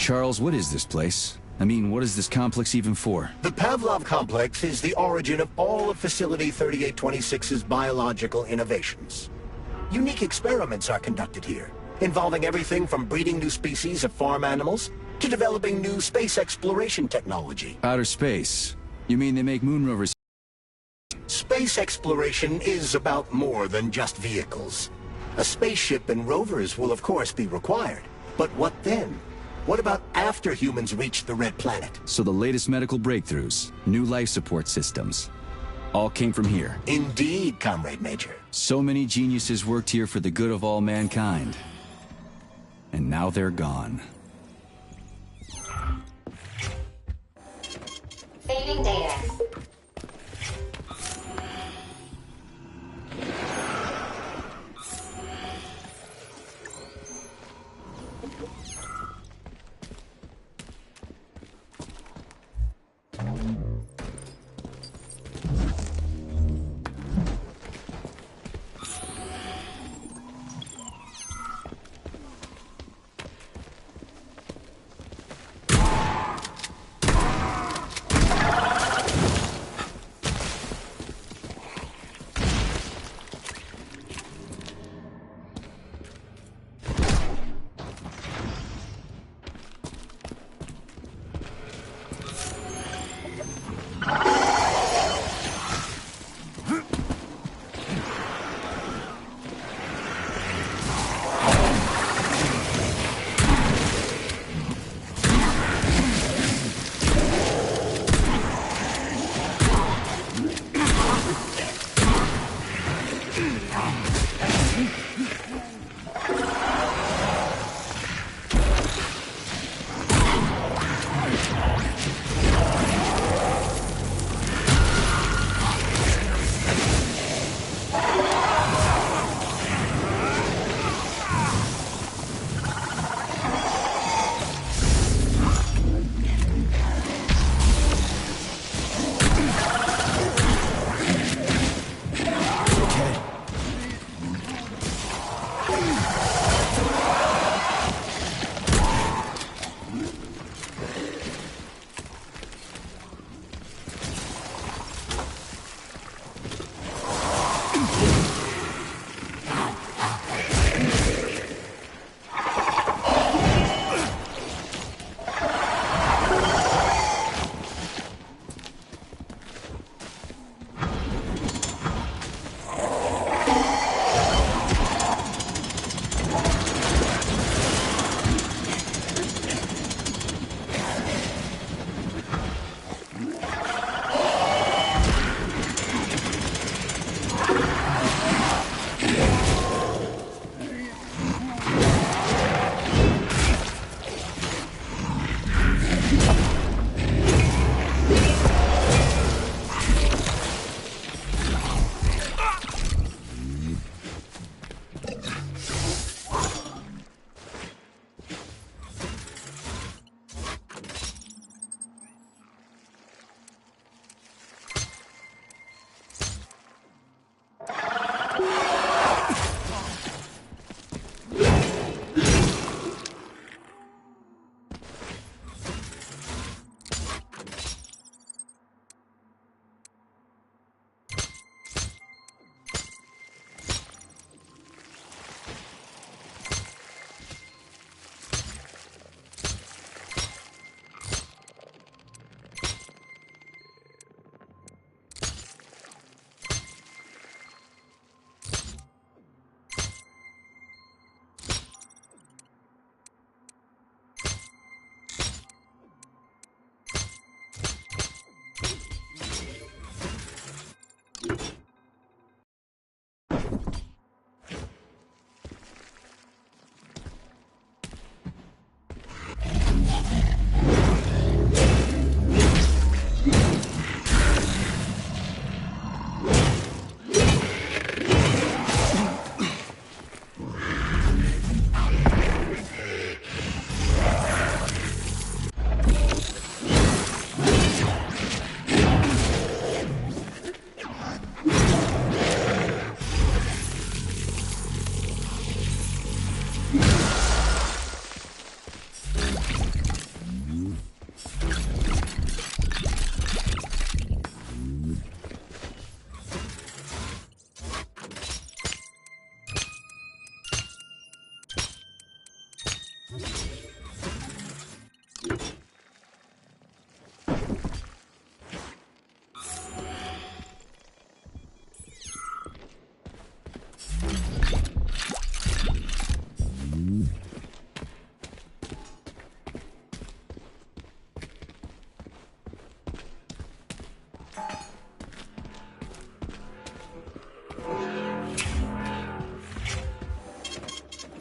Charles, what is this place? I mean, what is this complex even for? The Pavlov Complex is the origin of all of Facility 3826's biological innovations. Unique experiments are conducted here, involving everything from breeding new species of farm animals to developing new space exploration technology. Outer space? You mean they make moon rovers? Space exploration is about more than just vehicles. A spaceship and rovers will of course be required. But what then? What about after humans reach the Red Planet? So the latest medical breakthroughs, new life support systems, all came from here. Indeed, Comrade Major. So many geniuses worked here for the good of all mankind. And now they're gone. Saving data.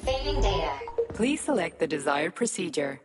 Saving data. Please select the desired procedure.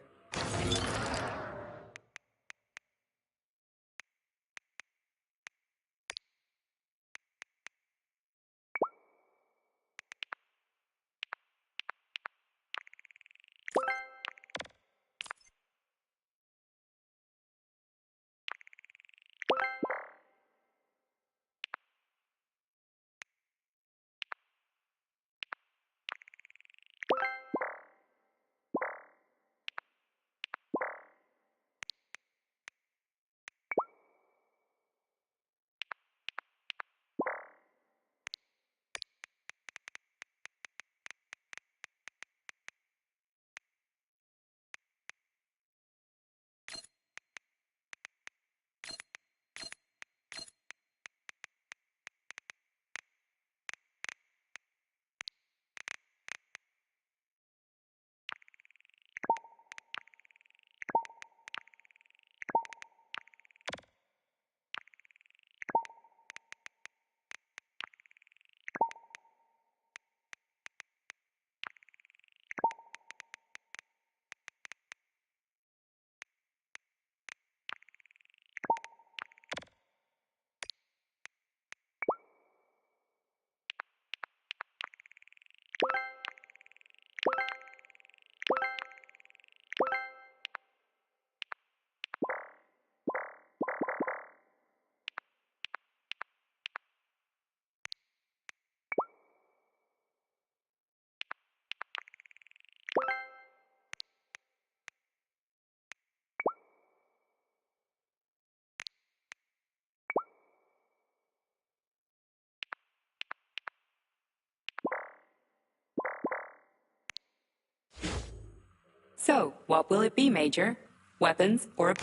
So, what will it be, Major? Weapons or...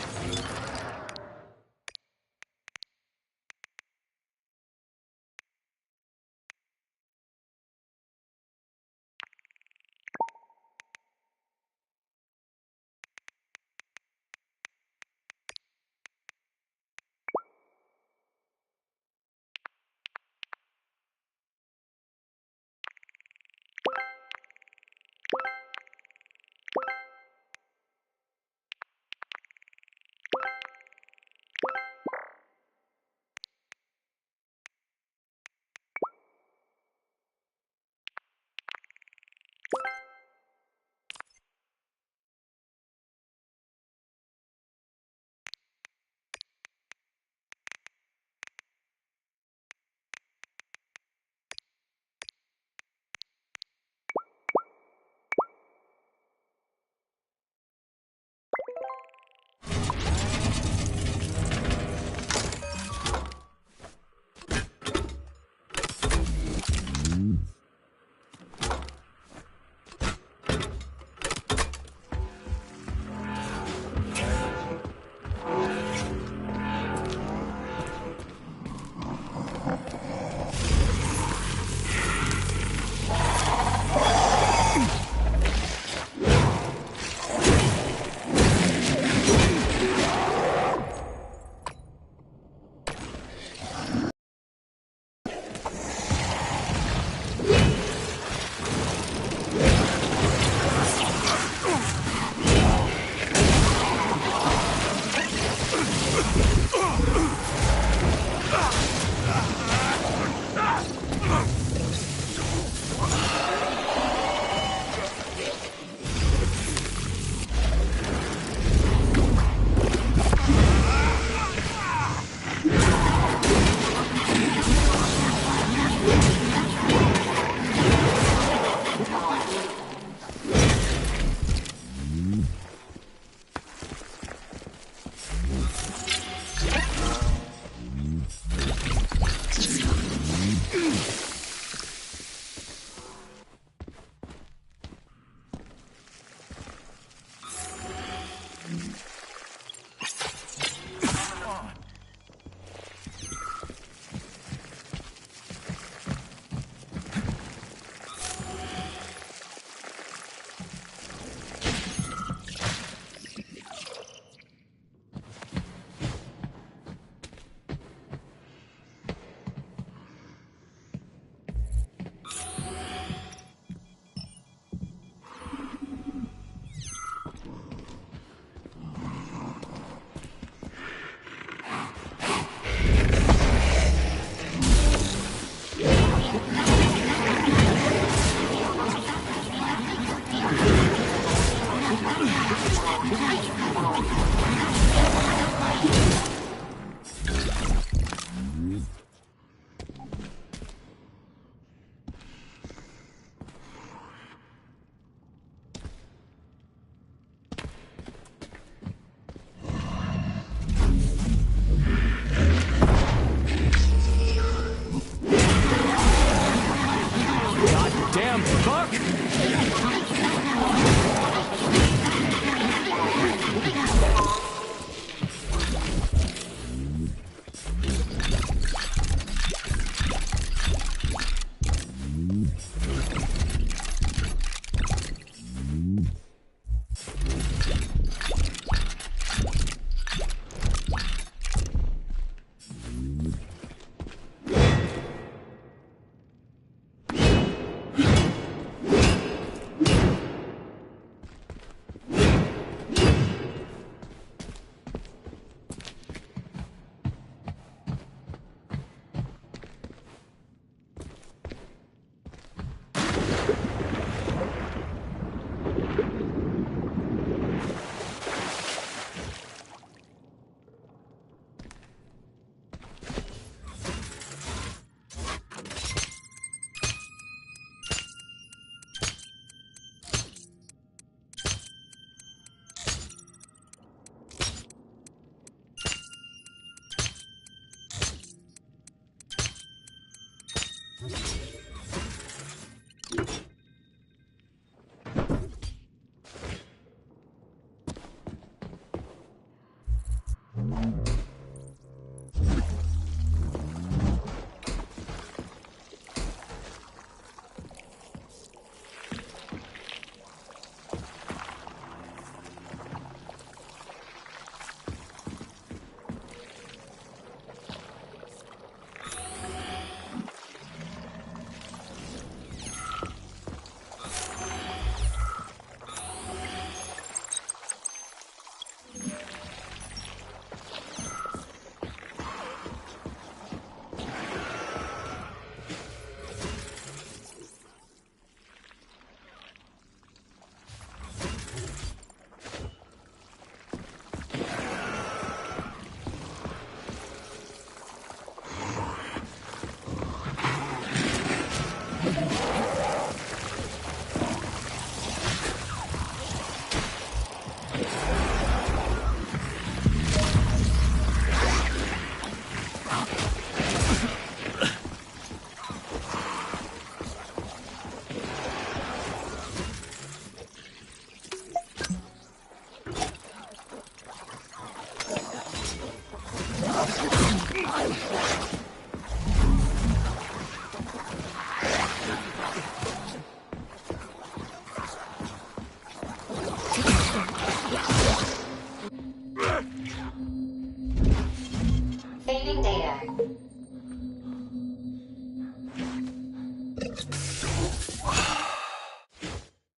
Saving data.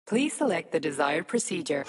Please select the desired procedure.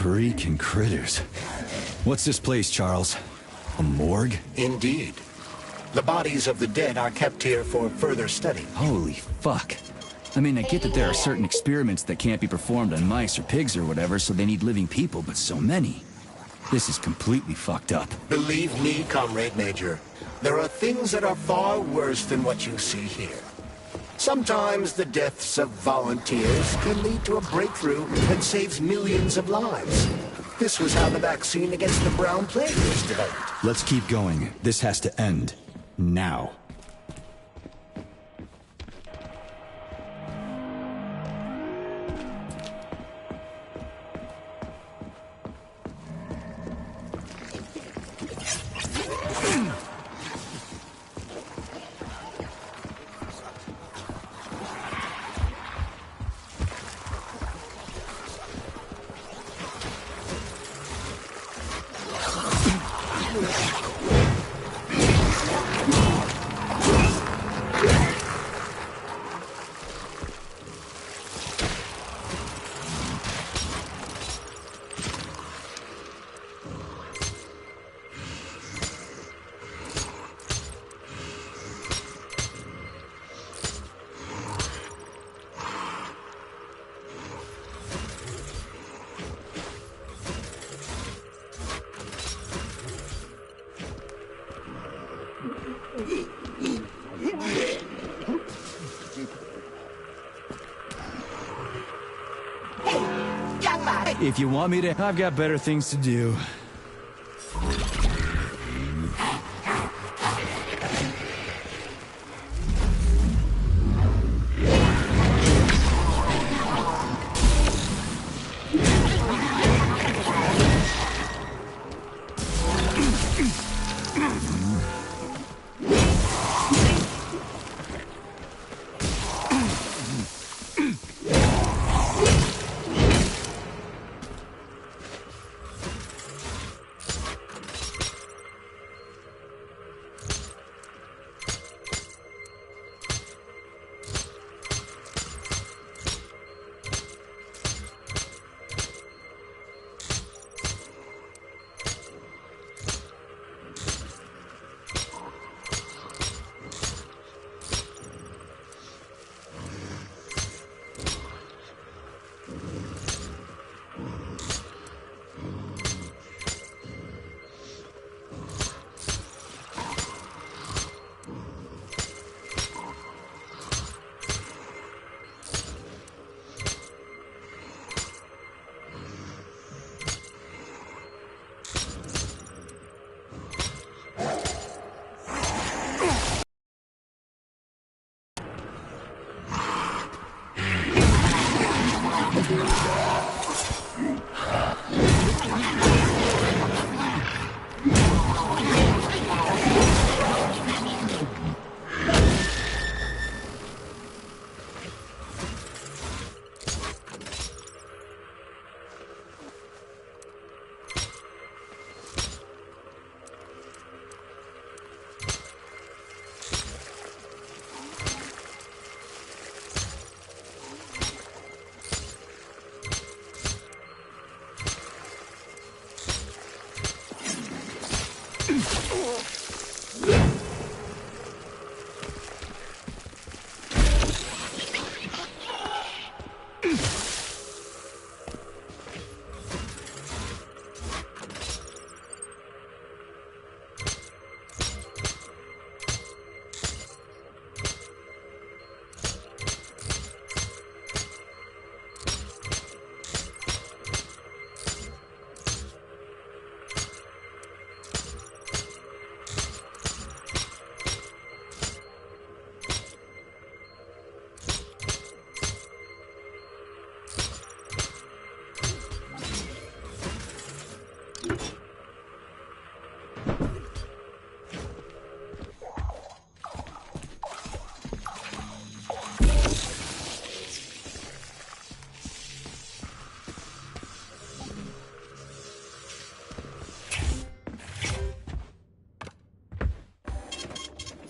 Freaking critters. What's this place, Charles? A morgue? Indeed. The bodies of the dead are kept here for further study. Holy fuck. I mean, I get that there are certain experiments that can't be performed on mice or pigs or whatever, so they need living people, but so many. This is completely fucked up. Believe me, Comrade Major, there are things that are far worse than what you see here. Sometimes the deaths of volunteers can lead to a breakthrough that saves millions of lives. This was how the vaccine against the brown plague was developed. Let's keep going. This has to end. Now. If you want me to, I've got better things to do.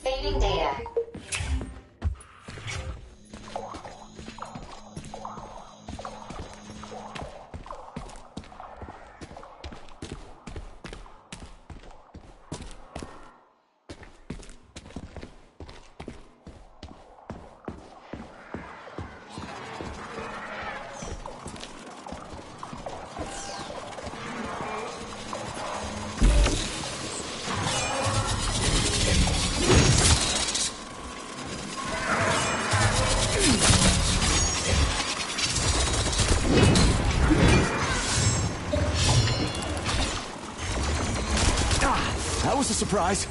Saving data. That was a surprise.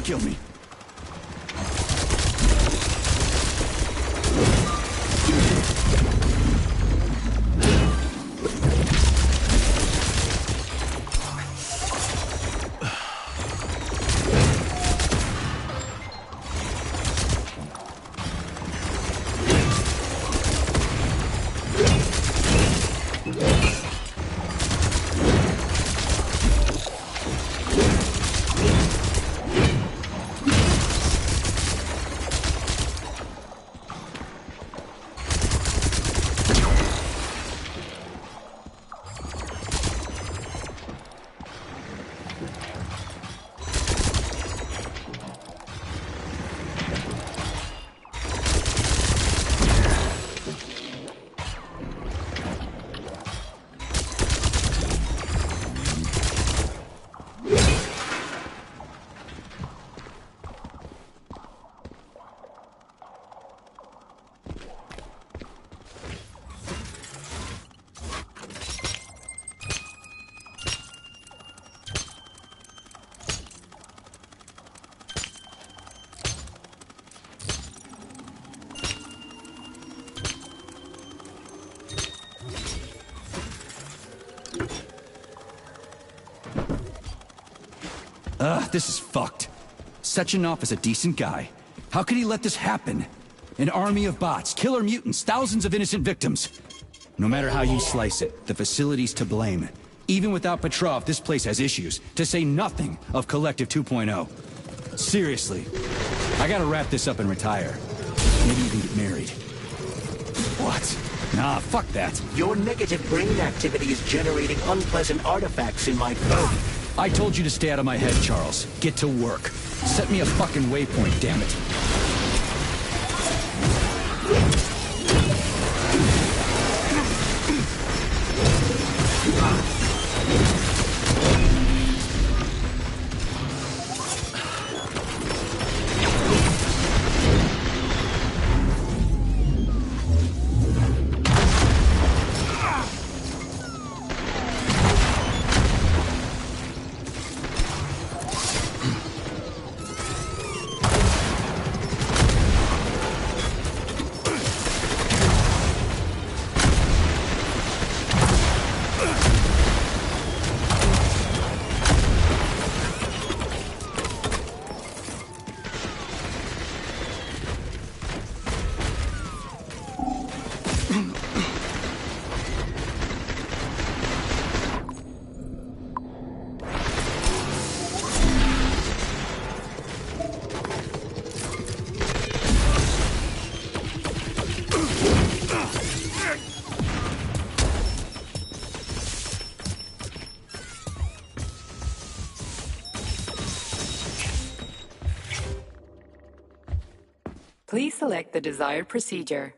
Kill me. This is fucked. Sechenov is a decent guy. How could he let this happen? An army of bots, killer mutants, thousands of innocent victims. No matter how you slice it, the facility's to blame. Even without Petrov, this place has issues, to say nothing of Collective 2.0. Seriously, I gotta wrap this up and retire. Maybe you can get married. What? Nah, fuck that. Your negative brain activity is generating unpleasant artifacts in my phone. I told you to stay out of my head, Charles. Get to work. Set me a fucking waypoint, damn it. Please select the desired procedure.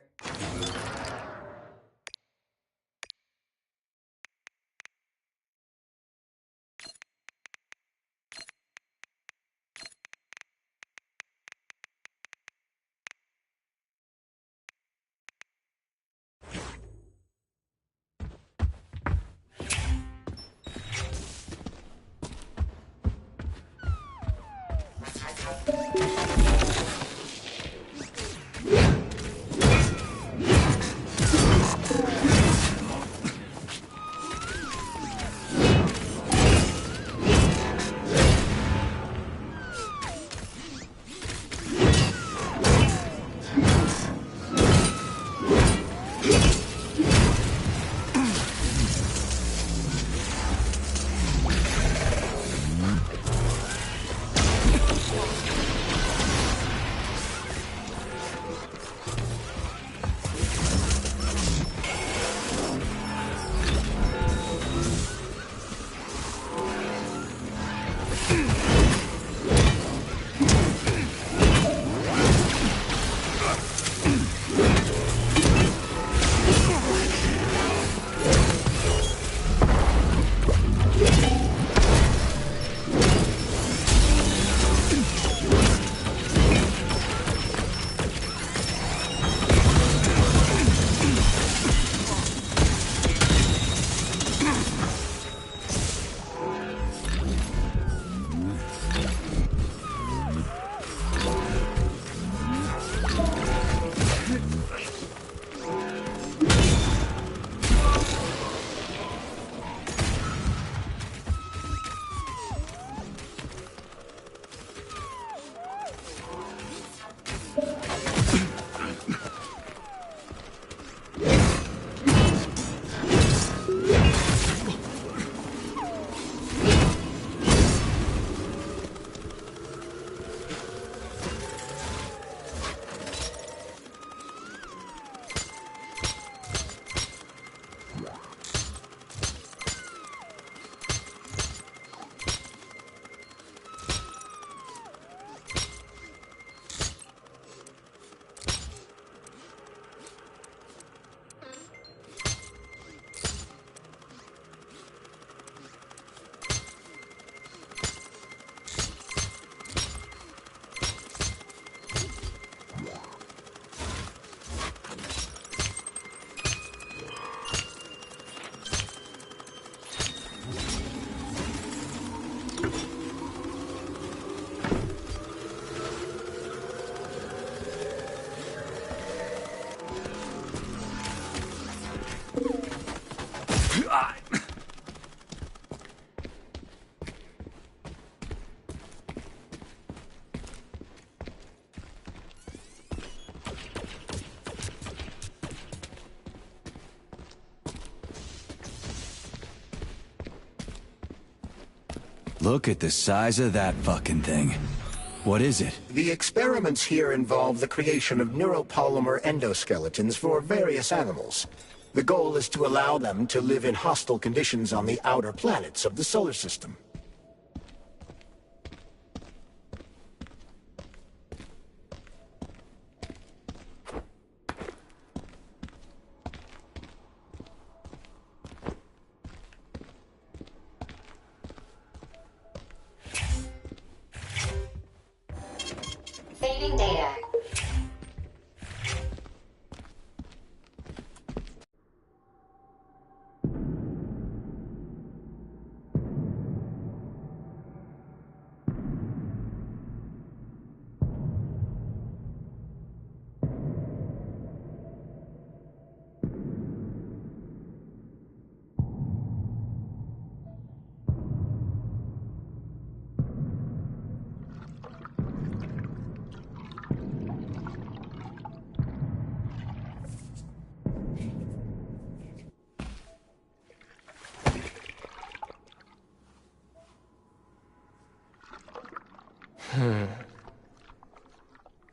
Look at the size of that fucking thing. What is it? The experiments here involve the creation of neuropolymer endoskeletons for various animals. The goal is to allow them to live in hostile conditions on the outer planets of the solar system. Saving data.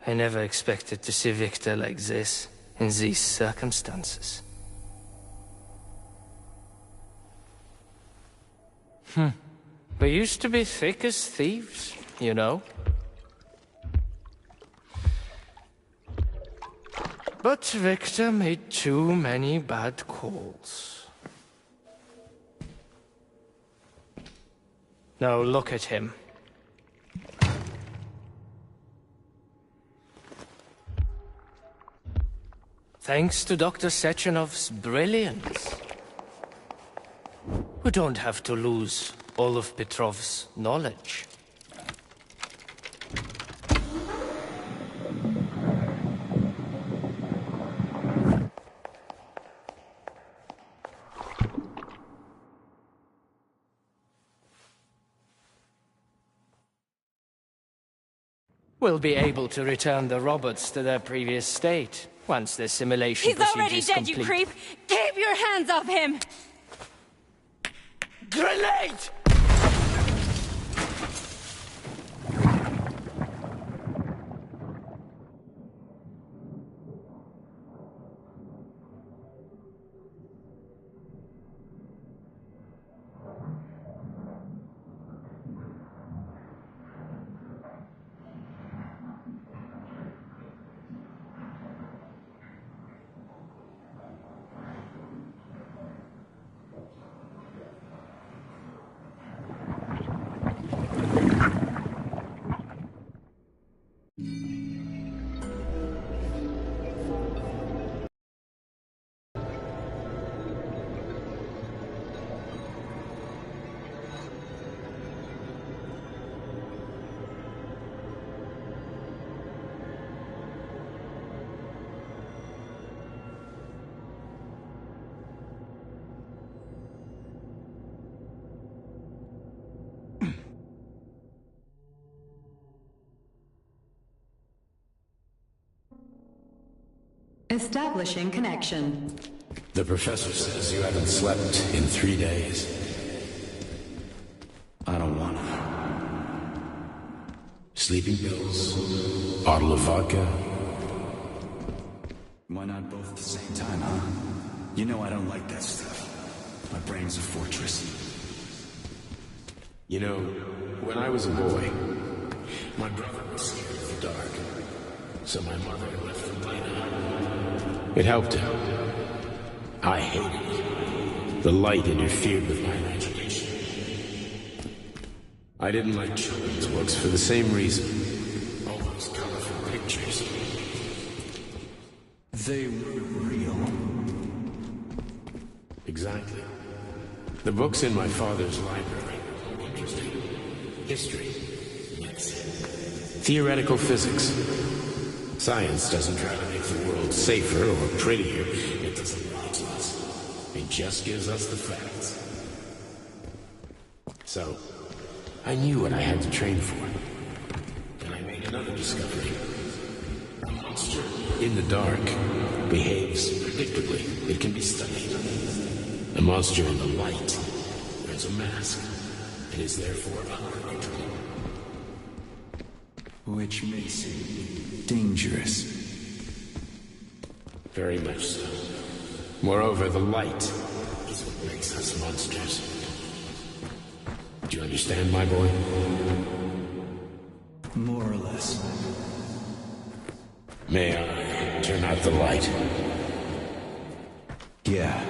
I never expected to see Victor like this, in these circumstances. We used to be thick as thieves, you know? But Victor made too many bad calls. Now look at him. Thanks to Dr. Sechenov's brilliance, we don't have to lose all of Petrov's knowledge. We'll be able to return the robots to their previous state once the simulation He's already dead, complete. you creep! Keep your hands off him! Grenade! Establishing connection. The professor says you haven't slept in 3 days. I don't wanna. Sleeping pills, bottle of vodka. Why not both at the same time, huh? You know I don't like that stuff. My brain's a fortress. You know, when I was a boy, my brother was scared of the dark. So my mother left the light on. It helped him. I hated it. The light interfered with my imagination. I didn't like children's books for the same reason. All those colorful pictures. They were real. Exactly. The books in my father's library were interesting. History, medicine, theoretical physics. Science doesn't try to make the world safer or prettier. It doesn't lie to us. It just gives us the facts. So, I knew what I had to train for. And I made another discovery. A monster in the dark behaves predictably. It can be studied. A monster in the light wears a mask and is therefore under control. Which makes it dangerous. Very much so. Moreover, the light is what makes us monsters. Do you understand, my boy? More or less. May I turn out the light? Yeah.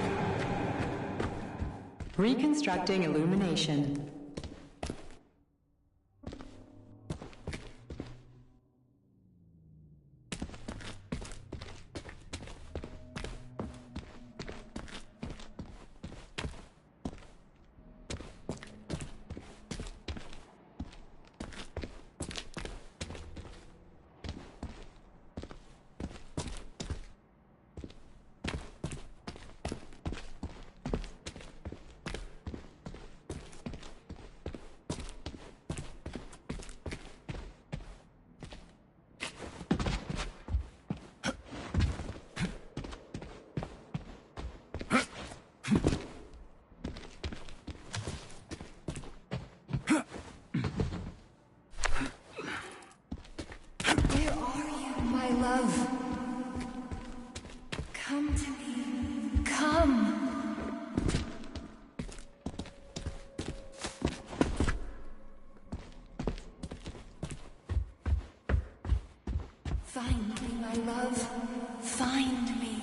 Reconstructing illumination. Come to me. Come. Find me, my love. Find me.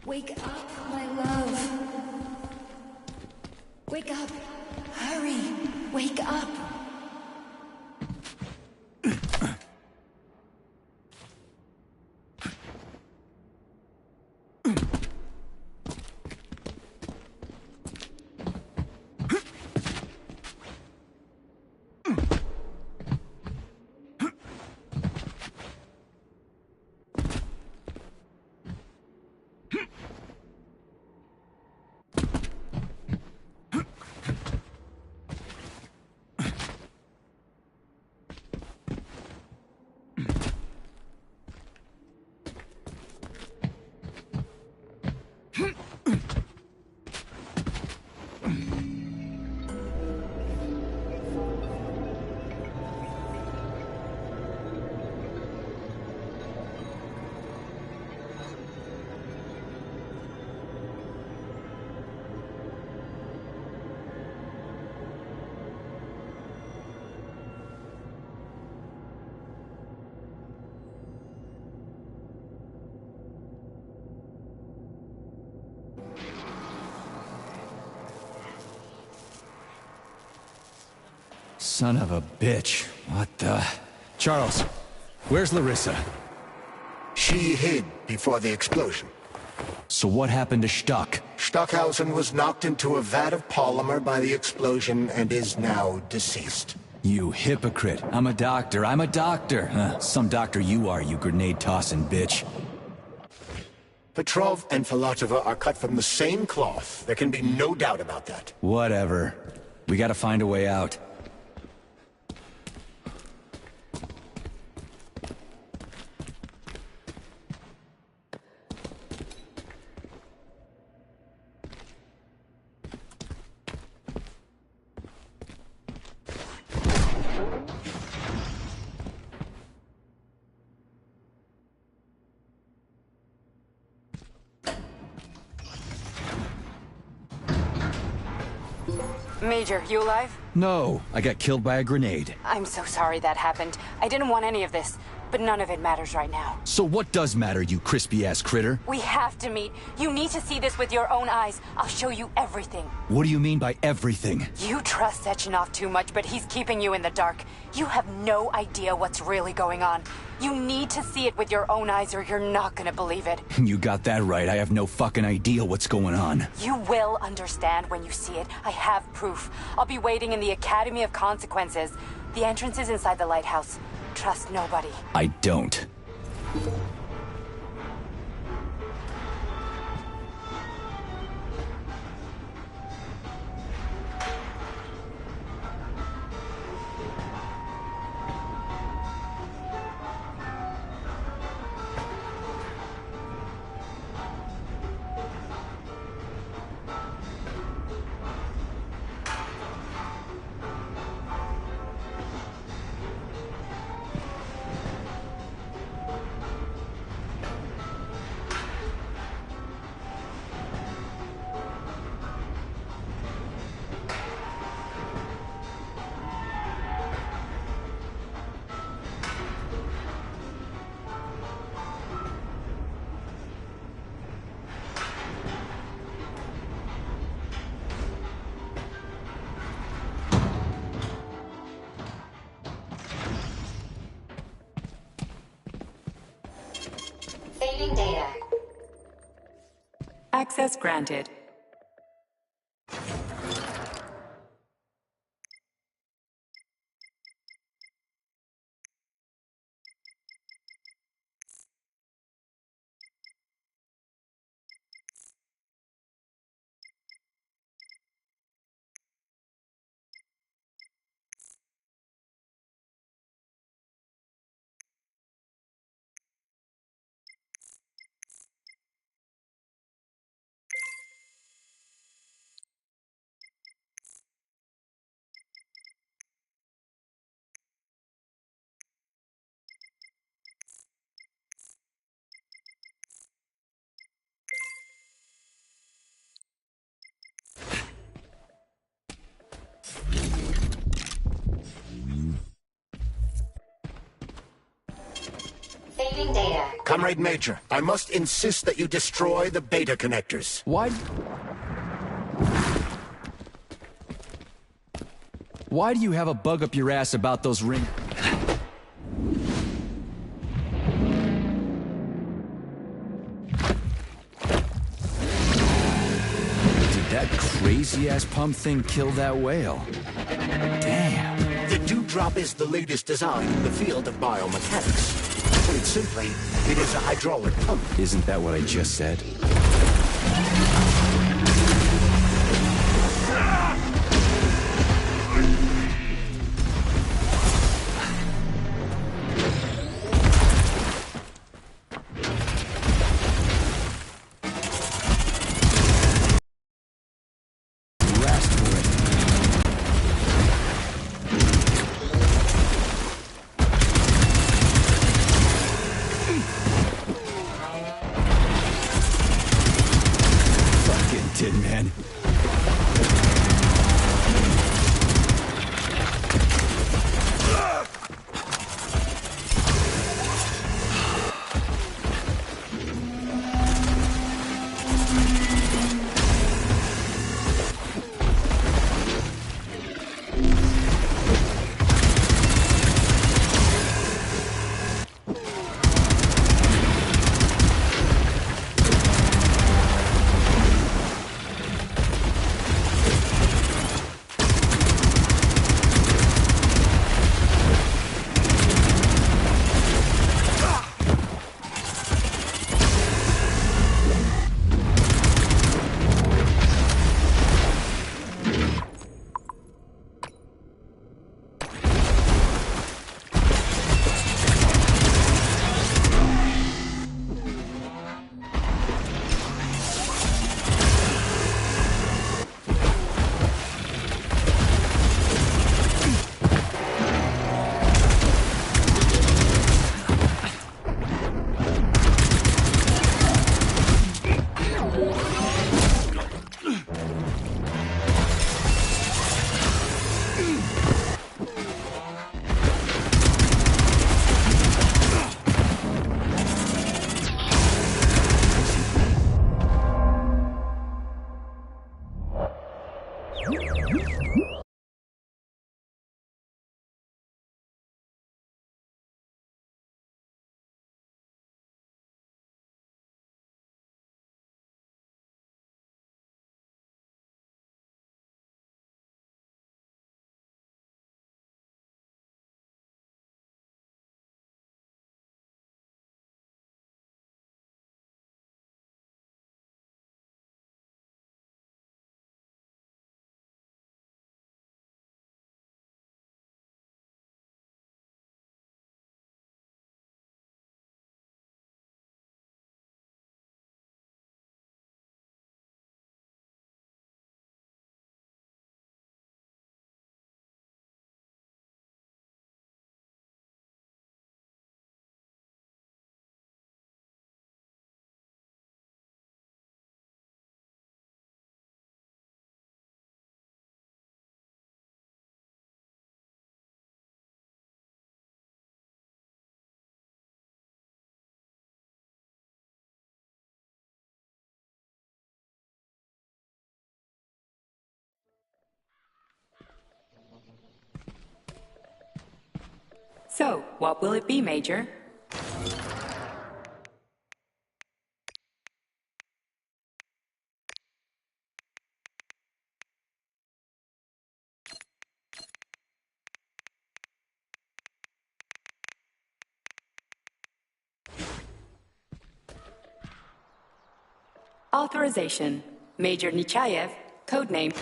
Wake up, my love. Wake up. Hurry. Wake up. Son of a bitch. What the... Charles, where's Larissa? She hid before the explosion. So what happened to Stuck? Stockhausen was knocked into a vat of polymer by the explosion and is now deceased. You hypocrite. I'm a doctor. I'm a doctor. Some doctor you are, you grenade-tossing bitch. Petrov and Filatova are cut from the same cloth. There can be no doubt about that. Whatever. We gotta find a way out. Major, you alive? No, I got killed by a grenade. I'm so sorry that happened. I didn't want any of this. But none of it matters right now. So what does matter, you crispy-ass critter? We have to meet. You need to see this with your own eyes. I'll show you everything. What do you mean by everything? You trust Sechenov too much, but he's keeping you in the dark. You have no idea what's really going on. You need to see it with your own eyes or you're not gonna believe it. You got that right. I have no fucking idea what's going on. You will understand when you see it. I have proof. I'll be waiting in the Academy of Consequences. The entrance is inside the lighthouse. Trust nobody. I don't. Saving data. Access granted. Saving data. Comrade Major, I must insist that you destroy the beta connectors. Why do you have a bug up your ass about those ring... Did that crazy-ass pump thing kill that whale? Damn. The Dewdrop is the latest design in the field of biomechanics. Put it simply, it is a hydraulic pump. Isn't that what I just said? So, what will it be, Major? Authorization. Major Nechayev, codename.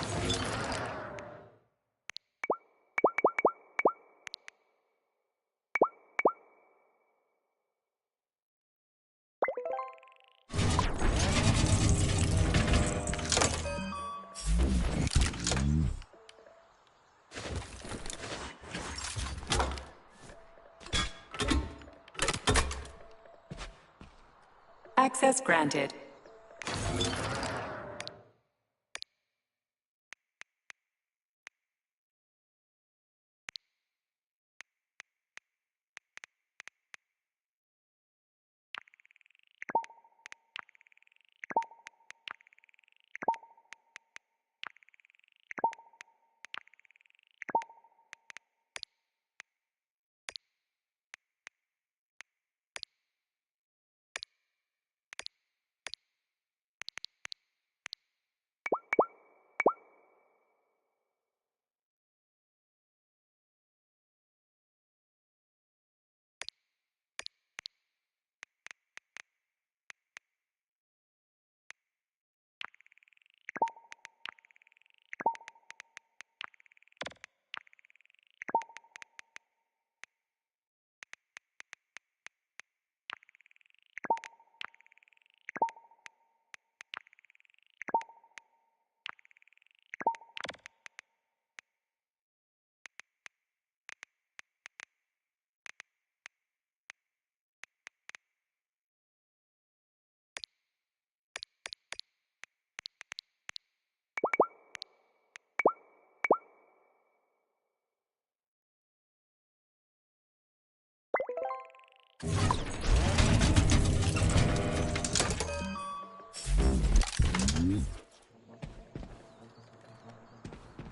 Access granted.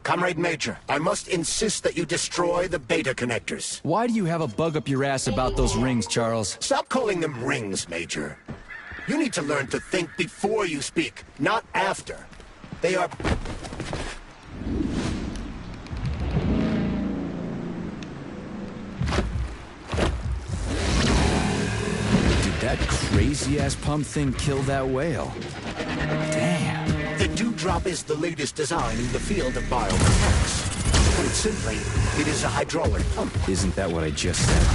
Comrade Major, I must insist that you destroy the beta connectors. Why do you have a bug up your ass about those rings, Charles? Stop calling them rings, Major. You need to learn to think before you speak, not after. They are... Did that crazy-ass pump thing kill that whale? Damn. The Dewdrop is the latest design in the field of biomechanics. Put it simply, it is a hydraulic pump. Isn't that what I just said?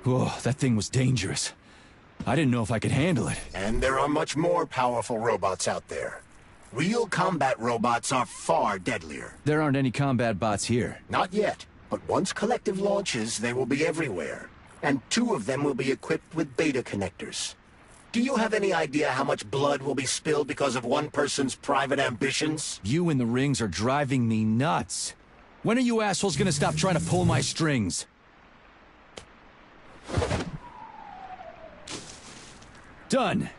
Whoa, that thing was dangerous. I didn't know if I could handle it. And there are much more powerful robots out there. Real combat robots are far deadlier. There aren't any combat bots here. Not yet, but once Collective launches, they will be everywhere. And 2 of them will be equipped with beta connectors. Do you have any idea how much blood will be spilled because of one person's private ambitions? You in the rings are driving me nuts. When are you assholes gonna stop trying to pull my strings? Done.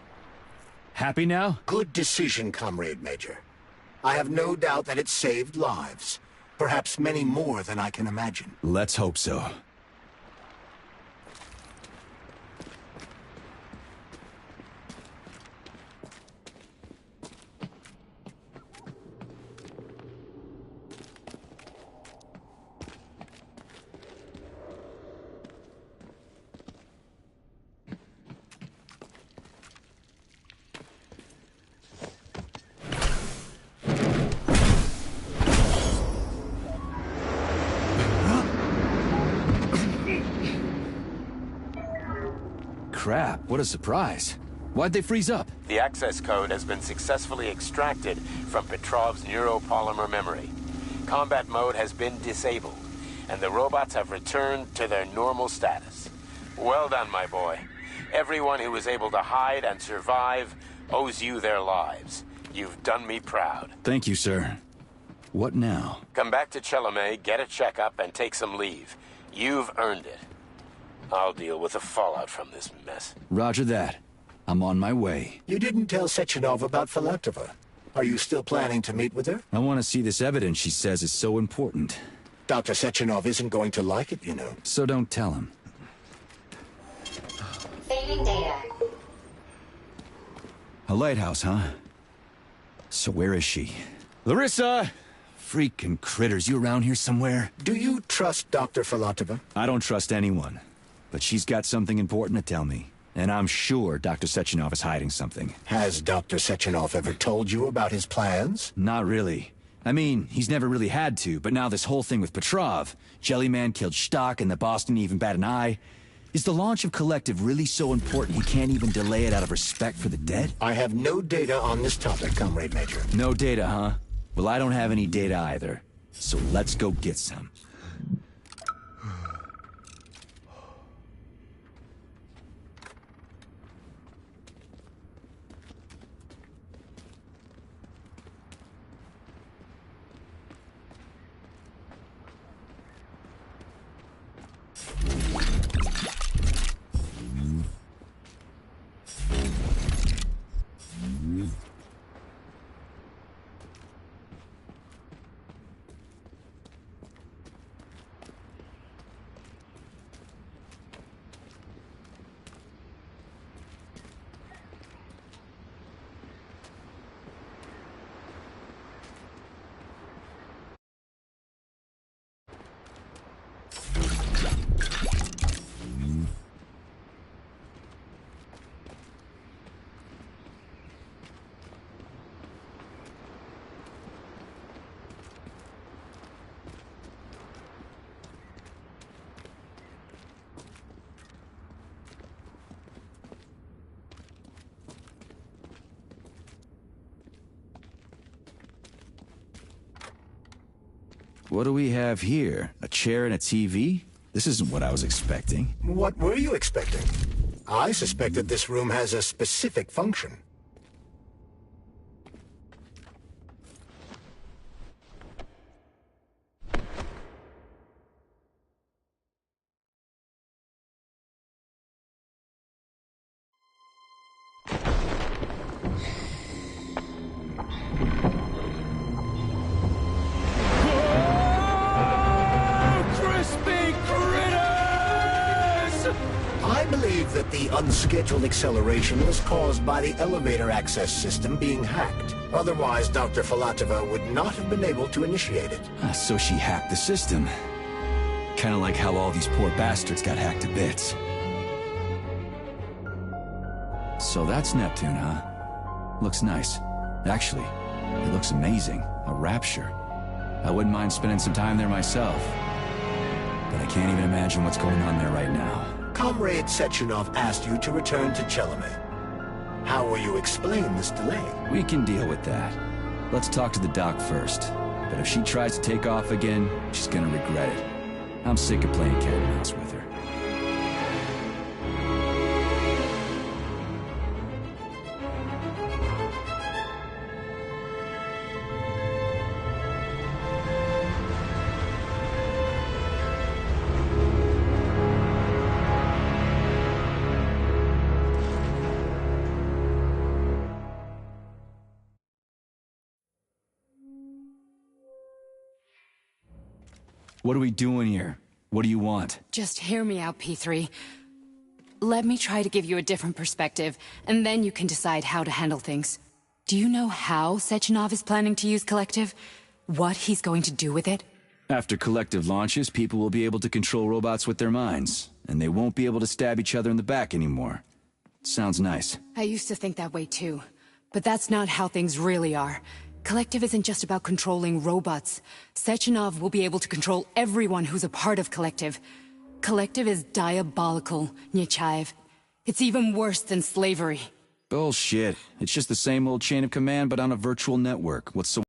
Happy now? Good decision, Comrade Major. I have no doubt that it saved lives. Perhaps many more than I can imagine. Let's hope so. Crap, what a surprise. Why'd they freeze up? The access code has been successfully extracted from Petrov's neuropolymer memory. Combat mode has been disabled, and the robots have returned to their normal status. Well done, my boy. Everyone who was able to hide and survive owes you their lives. You've done me proud. Thank you, sir. What now? Come back to Chelomey, get a checkup, and take some leave. You've earned it. I'll deal with the fallout from this mess. Roger that. I'm on my way. You didn't tell Sechenov about Filatova. Are you still planning to meet with her? I want to see this evidence she says is so important. Dr. Sechenov isn't going to like it, you know. So don't tell him. Saving data. A lighthouse, huh? So where is she? Larissa! Freaking critters, you around here somewhere? Do you trust Dr. Filatova? I don't trust anyone. But she's got something important to tell me. And I'm sure Dr. Sechenov is hiding something. Has Dr. Sechenov ever told you about his plans? Not really. I mean, he's never really had to, but now this whole thing with Petrov, Jellyman killed Stock and the boss didn't even bat an eye. Is the launch of Collective really so important he can't even delay it out of respect for the dead? I have no data on this topic, Comrade Major. No data, huh? Well, I don't have any data either. So let's go get some. What do we have here? A chair and a TV? This isn't what I was expecting. What were you expecting? I suspected this room has a specific function. Unscheduled acceleration was caused by the elevator access system being hacked. Otherwise, Dr. Filatova would not have been able to initiate it. So she hacked the system. Kinda like how all these poor bastards got hacked to bits. So that's Neptune, huh? Looks nice. Actually, it looks amazing. A rapture. I wouldn't mind spending some time there myself. But I can't even imagine what's going on there right now. Comrade Sechenov asked you to return to Chelomey. How will you explain this delay? We can deal with that. Let's talk to the doc first. But if she tries to take off again, she's gonna regret it. I'm sick of playing cat and mouse with her. What are we doing here? What do you want? Just hear me out, P3. Let me try to give you a different perspective, and then you can decide how to handle things. Do you know how Sechenov is planning to use Collective? What he's going to do with it? After Collective launches, people will be able to control robots with their minds, and they won't be able to stab each other in the back anymore. Sounds nice. I used to think that way too, but that's not how things really are. Collective isn't just about controlling robots. Sechenov will be able to control everyone who's a part of Collective. Collective is diabolical, Nechayev. It's even worse than slavery. Bullshit. It's just the same old chain of command, but on a virtual network. What's so...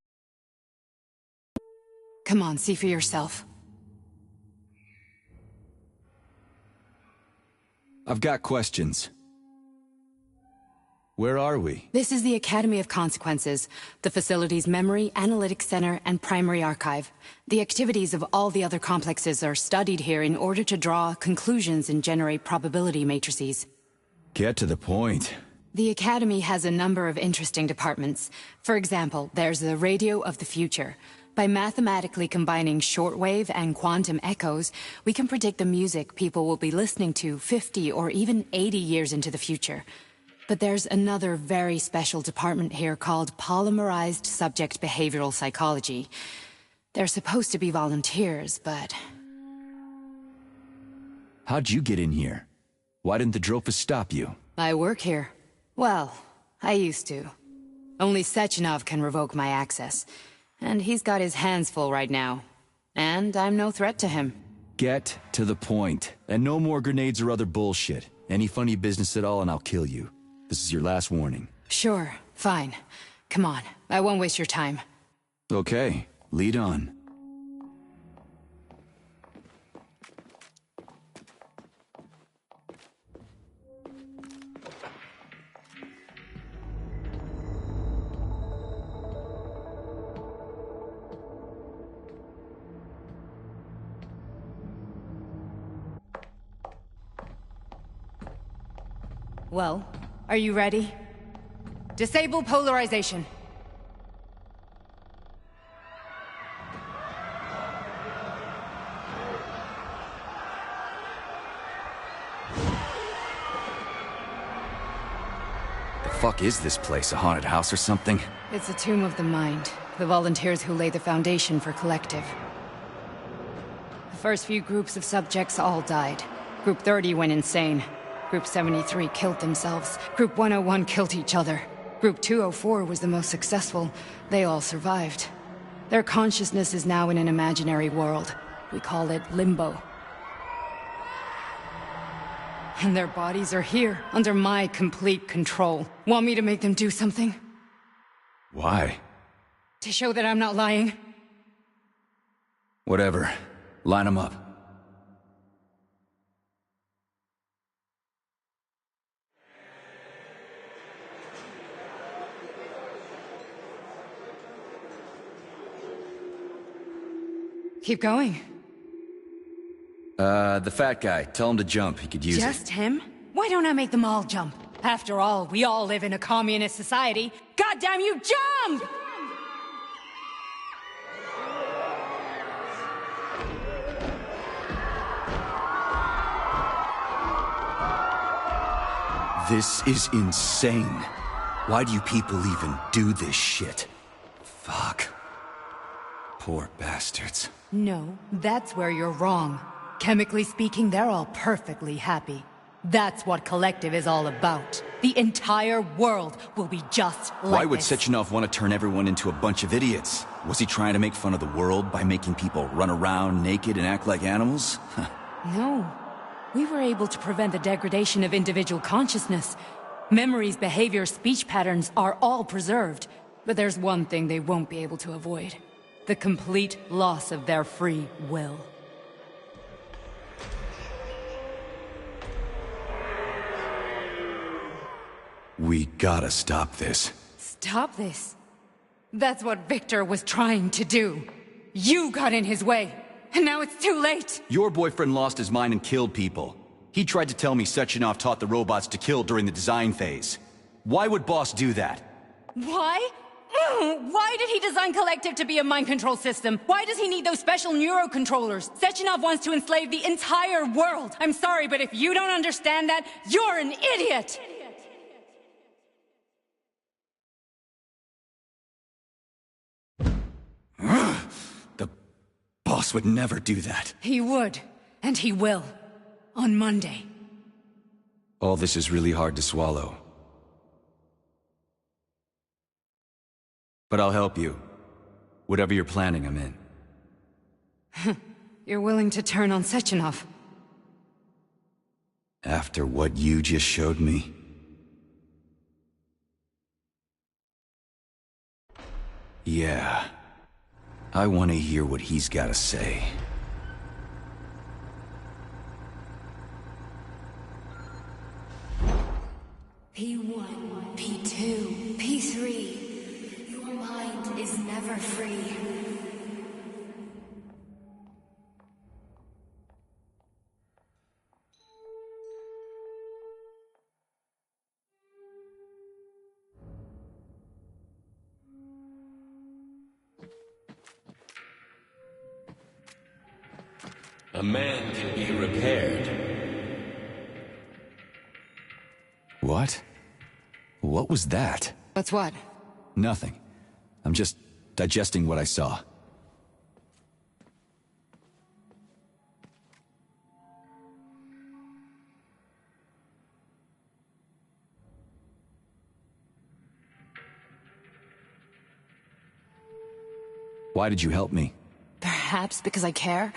Come on, see for yourself. I've got questions. Where are we? This is the Academy of Consequences, the facility's memory, analytics center, and primary archive. The activities of all the other complexes are studied here in order to draw conclusions and generate probability matrices. Get to the point. The Academy has a number of interesting departments. For example, there's the Radio of the Future. By mathematically combining shortwave and quantum echoes, we can predict the music people will be listening to 50 or even 80 years into the future. But there's another very special department here called Polymerized Subject Behavioral Psychology. They're supposed to be volunteers, but... How'd you get in here? Why didn't the Drofus stop you? I work here. Well, I used to. Only Sechenov can revoke my access. And he's got his hands full right now. And I'm no threat to him. Get to the point. And no more grenades or other bullshit. Any funny business at all and I'll kill you. This is your last warning. Sure, fine. Come on, I won't waste your time. Okay, lead on. Well, are you ready? Disable polarization. The fuck is this place? A haunted house or something? It's a tomb of the mind. The volunteers who lay the foundation for Collective. The first few groups of subjects all died. Group 30 went insane. Group 73 killed themselves. Group 101 killed each other. Group 204 was the most successful. They all survived. Their consciousness is now in an imaginary world. We call it Limbo. And their bodies are here, under my complete control. Want me to make them do something? Why? To show that I'm not lying? Whatever. Line them up. Keep going. The fat guy. Tell him to jump. He could use it. Just him? Why don't I make them all jump? After all, we all live in a communist society. Goddamn you, jump! This is insane. Why do you people even do this shit? Fuck. Poor bastards. No, that's where you're wrong. Chemically speaking, they're all perfectly happy. That's what Collective is all about. The entire world will be just like Why would this. Sechenov want to turn everyone into a bunch of idiots? Was he trying to make fun of the world by making people run around naked and act like animals? No. we were able to prevent the degradation of individual consciousness. Memories, behavior, speech patterns are all preserved. But there's one thing they won't be able to avoid. The complete loss of their free will. We gotta stop this. Stop this? That's what Victor was trying to do. You got in his way, and now it's too late! Your boyfriend lost his mind and killed people. He tried to tell me Sechenov taught the robots to kill during the design phase. Why would Boss do that? Why? Why did he design Collective to be a mind control system? Why does he need those special neurocontrollers? Sechenov wants to enslave the entire world! I'm sorry, but if you don't understand that, you're an idiot! The Boss would never do that. He would, and he will. On Monday. All this is really hard to swallow. But I'll help you. Whatever you're planning, I'm in. You're willing to turn on Sechenov? After what you just showed me? Yeah. I want to hear what he's got to say. P1, P2, P3. Your mind is never free. A man can be repaired. What? What was that? What's what? Nothing. I'm just digesting what I saw. Why did you help me? Perhaps because I care?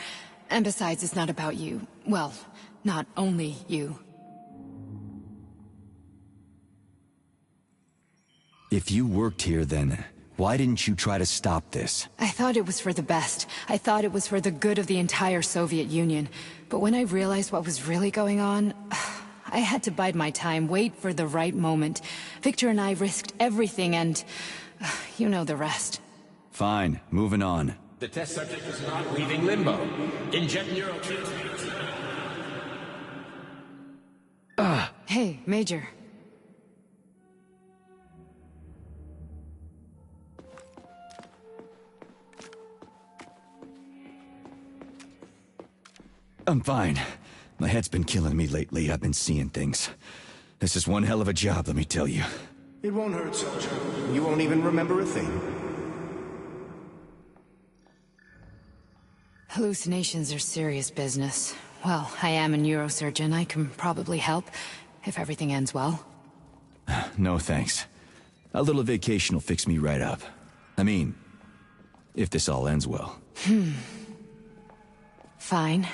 And besides, it's not about you. Well, not only you. If you worked here, then why didn't you try to stop this? I thought it was for the best. I thought it was for the good of the entire Soviet Union. But when I realized what was really going on, I had to bide my time, wait for the right moment. Victor and I risked everything and... you know the rest. Fine, moving on. The test subject is not leaving limbo. Inject neurotransmitters. Hey, Major. I'm fine. My head's been killing me lately. I've been seeing things. This is one hell of a job, let me tell you. It won't hurt, soldier. You won't even remember a thing. Hallucinations are serious business. Well, I am a neurosurgeon. I can probably help, if everything ends well. No thanks. A little vacation will fix me right up. I mean, if this all ends well. Fine.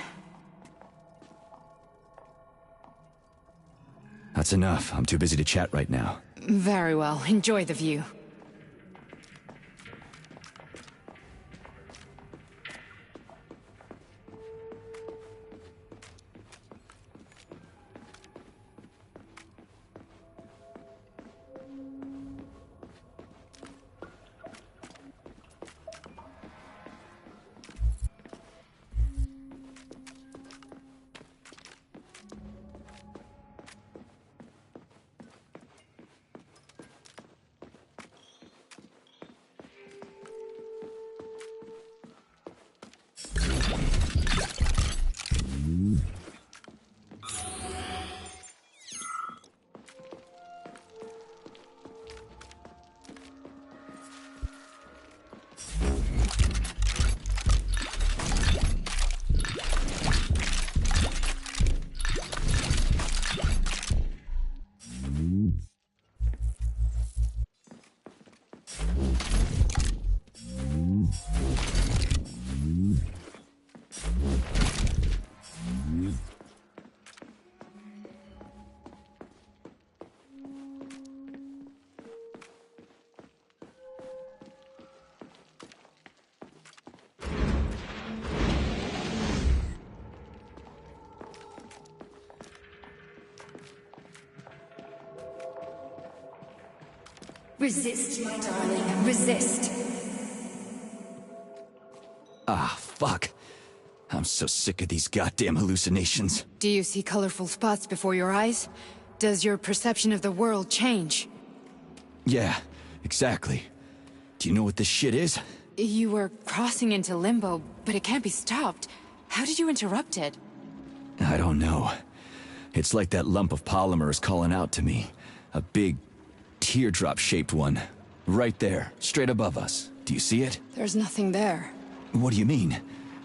That's enough. I'm too busy to chat right now. Very well. Enjoy the view. Resist, my darling. Resist. Ah, fuck. I'm so sick of these goddamn hallucinations. Do you see colorful spots before your eyes? Does your perception of the world change? Yeah, exactly. Do you know what this shit is? You were crossing into limbo, but it can't be stopped. How did you interrupt it? I don't know. It's like that lump of polymer is calling out to me. A big, teardrop-shaped one. Right there, straight above us. Do you see it? There's nothing there. What do you mean?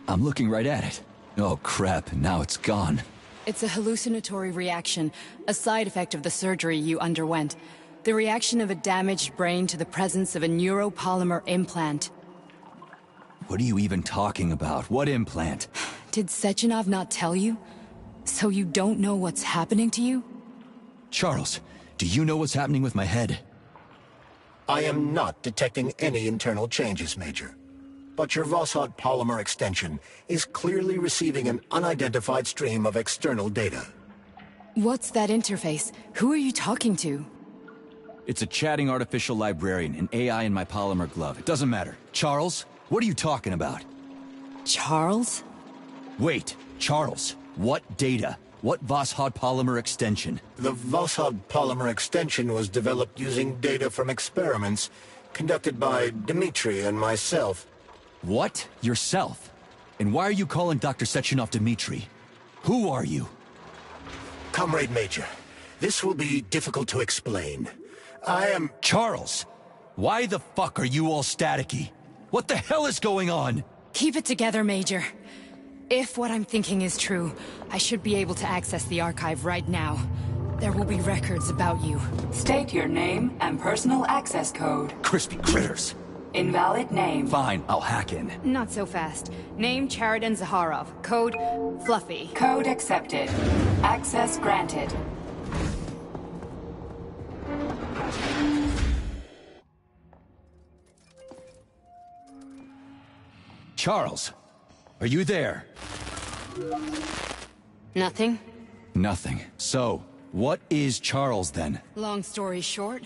I'm looking right at it. Oh crap, now it's gone. It's a hallucinatory reaction, a side effect of the surgery you underwent. The reaction of a damaged brain to the presence of a neuropolymer implant. What are you even talking about? What implant? Did Sechenov not tell you? So you don't know what's happening to you? Charles, do you know what's happening with my head? I am not detecting any internal changes, Major. But your Voskhod polymer extension is clearly receiving an unidentified stream of external data. What's that interface? Who are you talking to? It's a chatting artificial librarian, an AI in my polymer glove. It doesn't matter. Charles, what are you talking about? Charles? Wait, Charles, what data? What Voskhod polymer extension? The Voskhod polymer extension was developed using data from experiments conducted by Dmitri and myself. What? Yourself? And why are you calling Dr. Sechenov Dmitri? Who are you? Comrade Major, this will be difficult to explain. I am... Charles! Why the fuck are you all staticky? What the hell is going on? Keep it together, Major. If what I'm thinking is true, I should be able to access the archive right now. There will be records about you. State your name and personal access code. Crispy critters. Invalid name. Fine, I'll hack in. Not so fast. Name Chariton Zaharov. Code Fluffy. Code accepted. Access granted. Charles, are you there? Nothing? Nothing. So, what is Charles then? Long story short,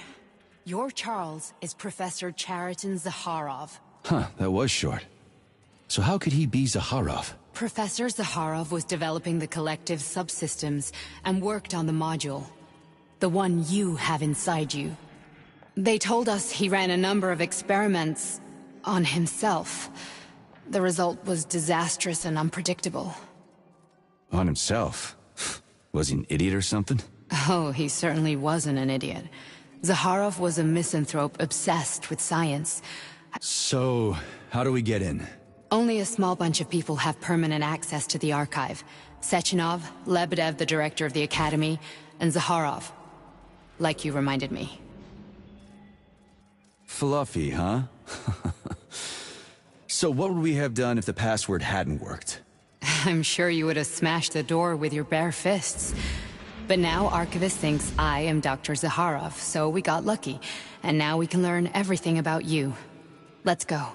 your Charles is Professor Chariton Zaharov. Huh, that was short. So how could he be Zaharov? Professor Zaharov was developing the collective subsystems and worked on the module. The one you have inside you. They told us he ran a number of experiments on himself. The result was disastrous and unpredictable. On himself? Was he an idiot or something? Oh, he certainly wasn't an idiot. Zaharov was a misanthrope obsessed with science. So, how do we get in? Only a small bunch of people have permanent access to the archive. Sechenov, Lebedev, the director of the Academy, and Zaharov. Like you reminded me. Fluffy, huh? So what would we have done if the password hadn't worked? I'm sure you would have smashed the door with your bare fists. But now Archivist thinks I am Dr. Zaharov, so we got lucky. And now we can learn everything about you. Let's go.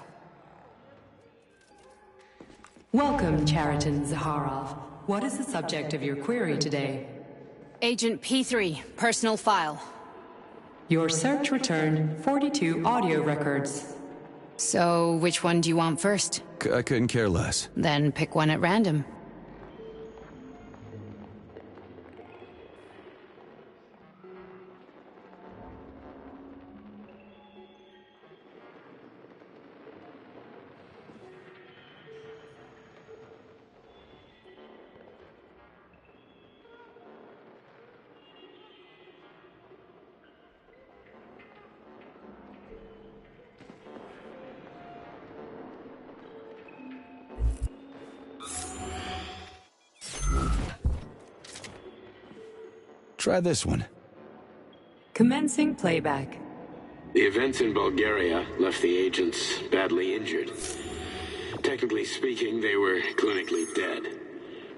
Welcome, Chariton Zaharov. What is the subject of your query today? Agent P3, personal file. Your search returned 42 audio records. So, which one do you want first? I couldn't care less. Then pick one at random. Try this one. Commencing playback. The events in Bulgaria left the agents badly injured. Technically speaking, they were clinically dead.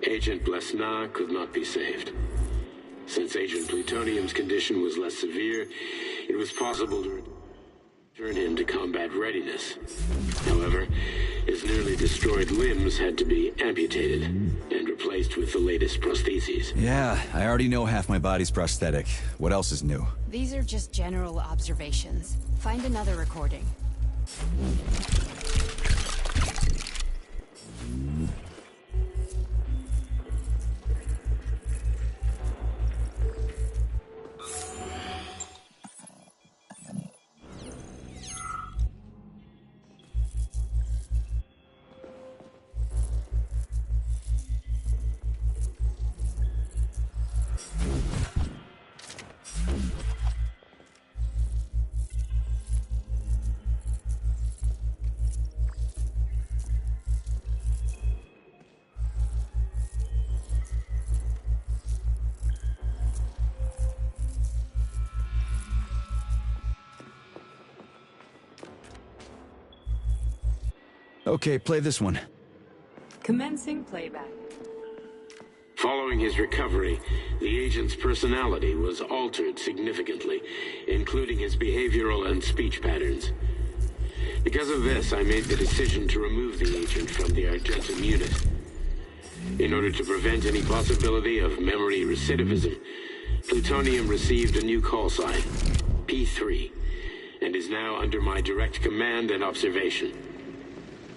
Agent Blesna could not be saved. Since Agent Plutonium's condition was less severe, it was possible to return him to combat readiness. However, his nearly destroyed limbs had to be amputated and replaced. replaced with the latest prostheses. Yeah, I already know half my body's prosthetic. What else is new? These are just general observations. Find another recording. Okay, play this one. Commencing playback. Following his recovery, the agent's personality was altered significantly, including his behavioral and speech patterns. Because of this, I made the decision to remove the agent from the Argentum unit. In order to prevent any possibility of memory recidivism, Plutonium received a new call sign, P3, and is now under my direct command and observation.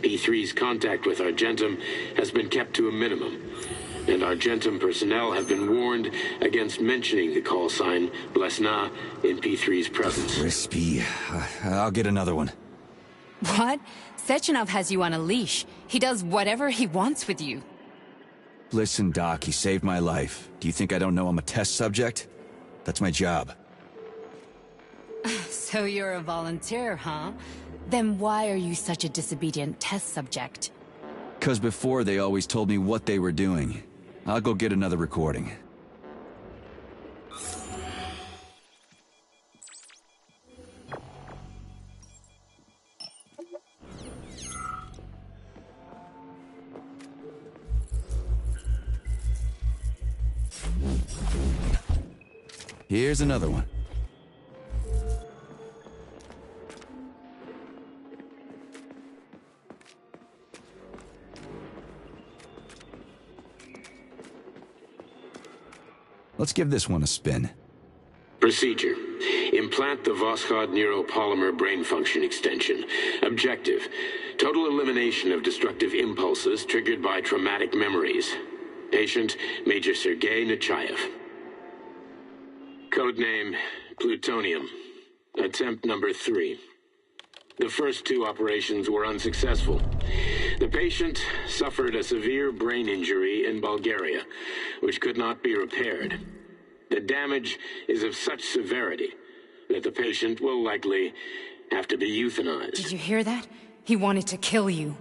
P3's contact with Argentum has been kept to a minimum, and Argentum personnel have been warned against mentioning the call sign Blesna in P3's presence. Crispy. I'll get another one. What? Sechenov has you on a leash. He does whatever he wants with you. Listen, Doc, he saved my life. Do you think I don't know I'm a test subject? That's my job. So you're a volunteer, huh? Then why are you such a disobedient test subject? 'Cause before they always told me what they were doing. I'll go get another recording. Here's another one. Let's give this one a spin. Procedure. Implant the Voskhod neuropolymer brain function extension. Objective. Total elimination of destructive impulses triggered by traumatic memories. Patient, Major Sergei Nechayev. Codename, Plutonium. Attempt number 3. The first 2 operations were unsuccessful. The patient suffered a severe brain injury in Bulgaria, which could not be repaired. The damage is of such severity that the patient will likely have to be euthanized. Did you hear that? He wanted to kill you.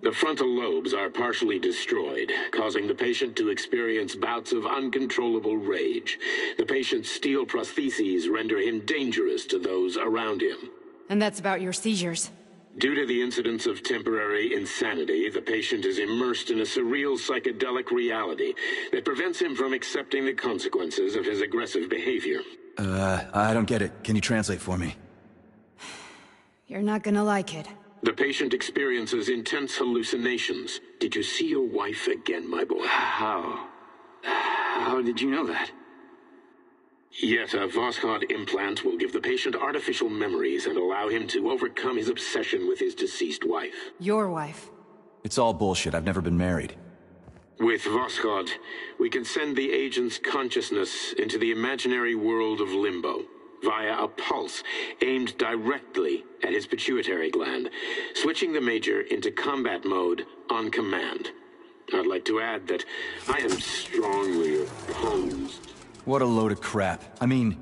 The frontal lobes are partially destroyed, causing the patient to experience bouts of uncontrollable rage. The patient's steel prostheses render him dangerous to those around him. And that's about your seizures. Due to the incidence of temporary insanity, the patient is immersed in a surreal psychedelic reality that prevents him from accepting the consequences of his aggressive behavior. I don't get it. Can you translate for me? You're not gonna like it. The patient experiences intense hallucinations. Did you see your wife again, my boy? How? How did you know that? Yet a Voskhod implant will give the patient artificial memories and allow him to overcome his obsession with his deceased wife. Your wife. It's all bullshit. I've never been married. With Voskhod, we can send the agent's consciousness into the imaginary world of limbo via a pulse aimed directly at his pituitary gland, switching the Major into combat mode on command. I'd like to add that I am strongly opposed. What a load of crap. I mean,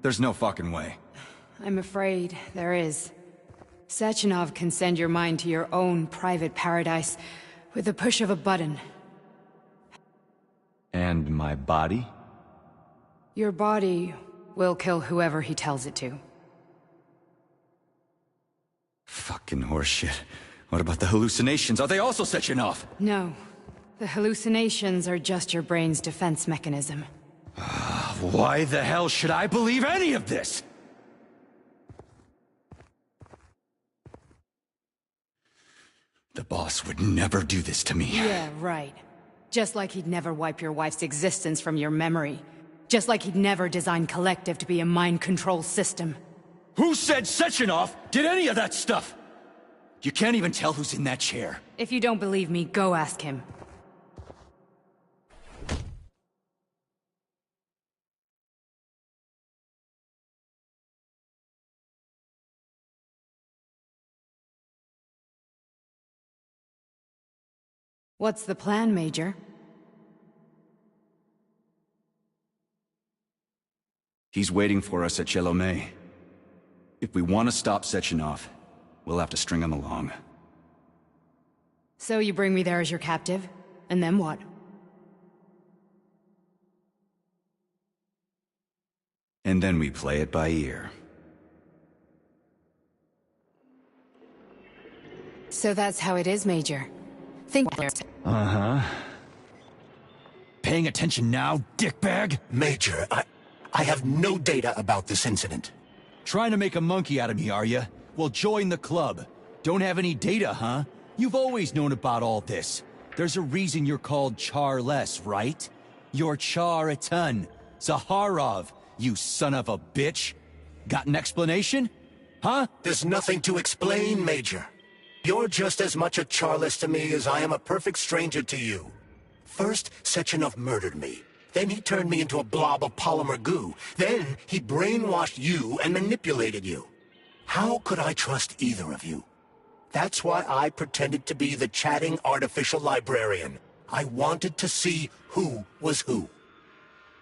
there's no fucking way. I'm afraid there is. Sechenov can send your mind to your own private paradise with the push of a button. And my body? Your body will kill whoever he tells it to. Fucking horseshit. What about the hallucinations? Are they also Sechenov? No. The hallucinations are just your brain's defense mechanism. Why the hell should I believe any of this? The boss would never do this to me. Yeah, right. Just like he'd never wipe your wife's existence from your memory. Just like he'd never design Collective to be a mind control system. Who said Sechenov did any of that stuff? You can't even tell who's in that chair. If you don't believe me, go ask him. What's the plan, Major? He's waiting for us at Chelomey. If we want to stop Sechenov, we'll have to string him along. So you bring me there as your captive? And then what? And then we play it by ear. So that's how it is, Major. Think... Uh-huh. Paying attention now, dickbag? Major, I have no data about this incident. Trying to make a monkey out of me, are you? Well, join the club. Don't have any data, huh? You've always known about all this. There's a reason you're called Charless, right? You're Char-Atan. Zaharov, you son of a bitch. Got an explanation? Huh? There's nothing to explain, Major. You're just as much a Charless to me as I am a perfect stranger to you. First, Sechenov murdered me. Then he turned me into a blob of polymer goo. Then he brainwashed you and manipulated you. How could I trust either of you? That's why I pretended to be the chatting artificial librarian. I wanted to see who was who.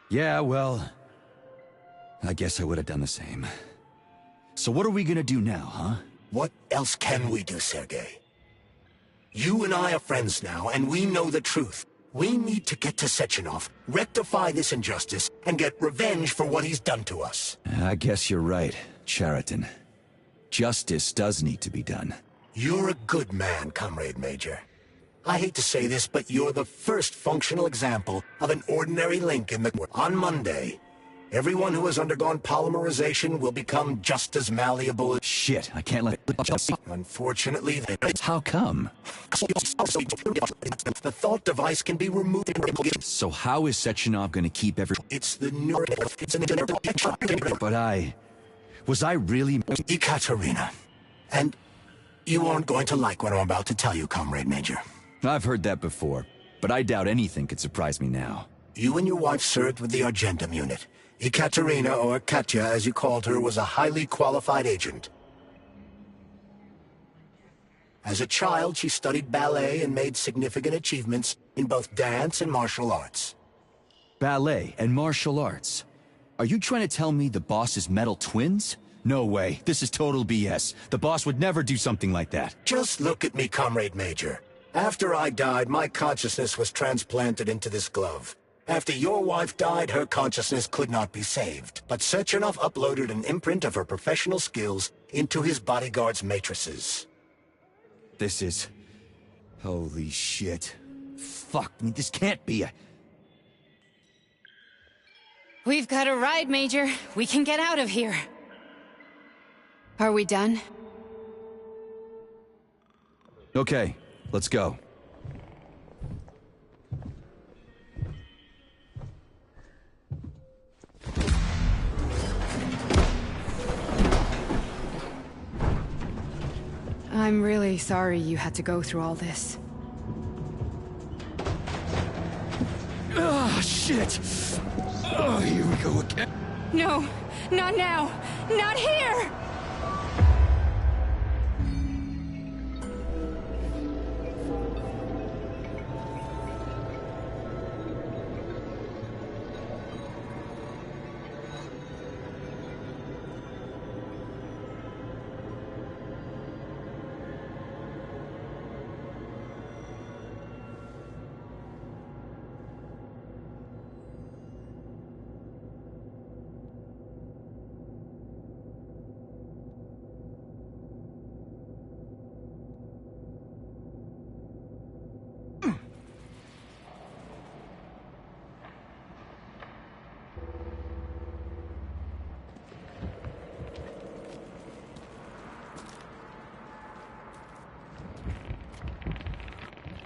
Yeah, well... I guess I would have done the same. So what are we gonna do now, huh? What else can we do, Sergei? You and I are friends now, and we know the truth. We need to get to Sechenov, rectify this injustice, and get revenge for what he's done to us. I guess you're right, Chariton. Justice does need to be done. You're a good man, Comrade Major. I hate to say this, but you're the first functional example of an ordinary link in the... On Monday, everyone who has undergone polymerization will become just as malleable as... Shit, I can't let it... Unfortunately, How come? The thought device can be removed. So how is Sechenov gonna keep every... It's the new... But was I really... Ekaterina. And you aren't going to like what I'm about to tell you, Comrade Major. I've heard that before, but I doubt anything could surprise me now. You and your wife served with the Argentum unit. Ekaterina, or Katya as you called her, was a highly qualified agent. As a child, she studied ballet and made significant achievements in both dance and martial arts. Ballet and martial arts? Are you trying to tell me the boss is metal twins? No way. This is total BS. The boss would never do something like that. Just look at me, Comrade Major. After I died, my consciousness was transplanted into this glove. After your wife died, her consciousness could not be saved. But Sechenov uploaded an imprint of her professional skills into his bodyguard's matrices. This is... Holy shit. Fuck me, this can't be a... We've got a ride, Major. We can get out of here. Are we done? Okay, let's go. I'm really sorry you had to go through all this. Ah, shit! Oh, here we go again. No, not now! Not here!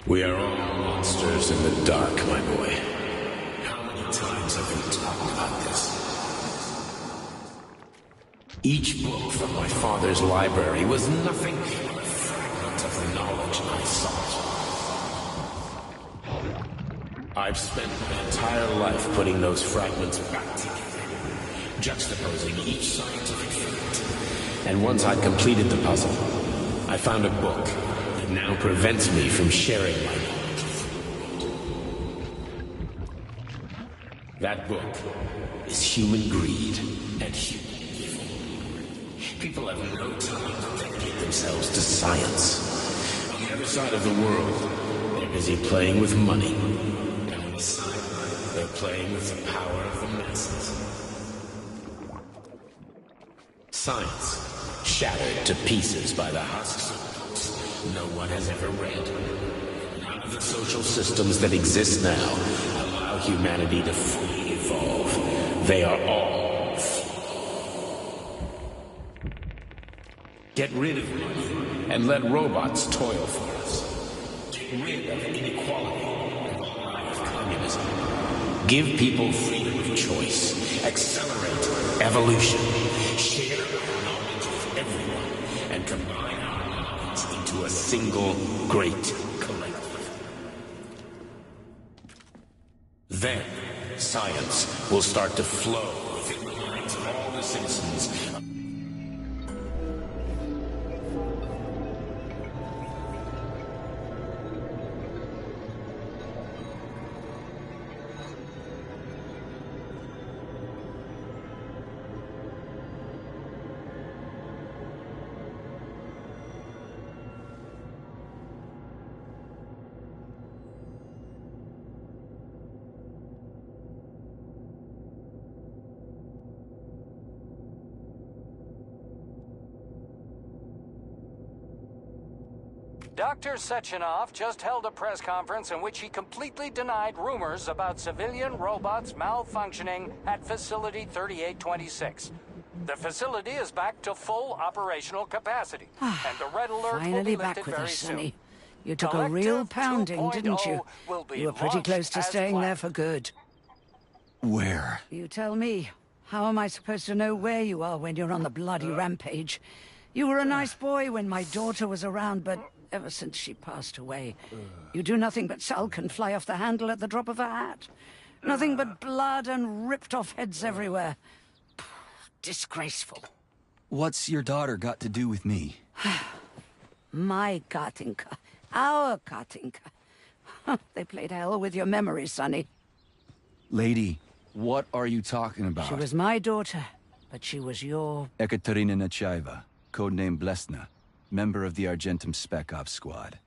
We are all monsters in the dark, my boy. How many times have we talked about this? Each book from my father's library was nothing but a fragment of the knowledge I sought. I've spent my entire life putting those fragments back together, juxtaposing each scientific fact. And once I'd completed the puzzle, I found a book that now prevents me from sharing my knowledge with the world. That book is Human Greed and Human Evil. People have no time to dedicate themselves to science. On the other side of the world, they're busy playing with money. And on the side, they're playing with the power of the masses. Science, shattered to pieces by the husks of books no one has ever read. None of the social systems that exist now allow humanity to fully evolve. They are all flawed. Get rid of money and let robots toil for us. Get rid of inequality and the lie of communism. Give people freedom of choice. Accelerate evolution. Share our knowledge with everyone and combine our minds into a single great collective. Then, science will start to flow within the minds of all the citizens. Dr. Sechenov just held a press conference in which he completely denied rumors about civilian robots malfunctioning at Facility 3826. The facility is back to full operational capacity, and the red alert will be lifted very soon. You took a real pounding, didn't you? You were pretty close to staying there for good. Where? You tell me. How am I supposed to know where you are when you're on the bloody rampage? You were a nice boy when my daughter was around, but ever since she passed away, you do nothing but sulk and fly off the handle at the drop of a hat. Nothing but blood and ripped-off heads everywhere. Disgraceful. What's your daughter got to do with me? My Katinka. Our Katinka. They played hell with your memory, Sonny. Lady, what are you talking about? She was my daughter, but she was your... Ekaterina Nechaeva, codename Blesna, member of the Argentum Spec Ops squad.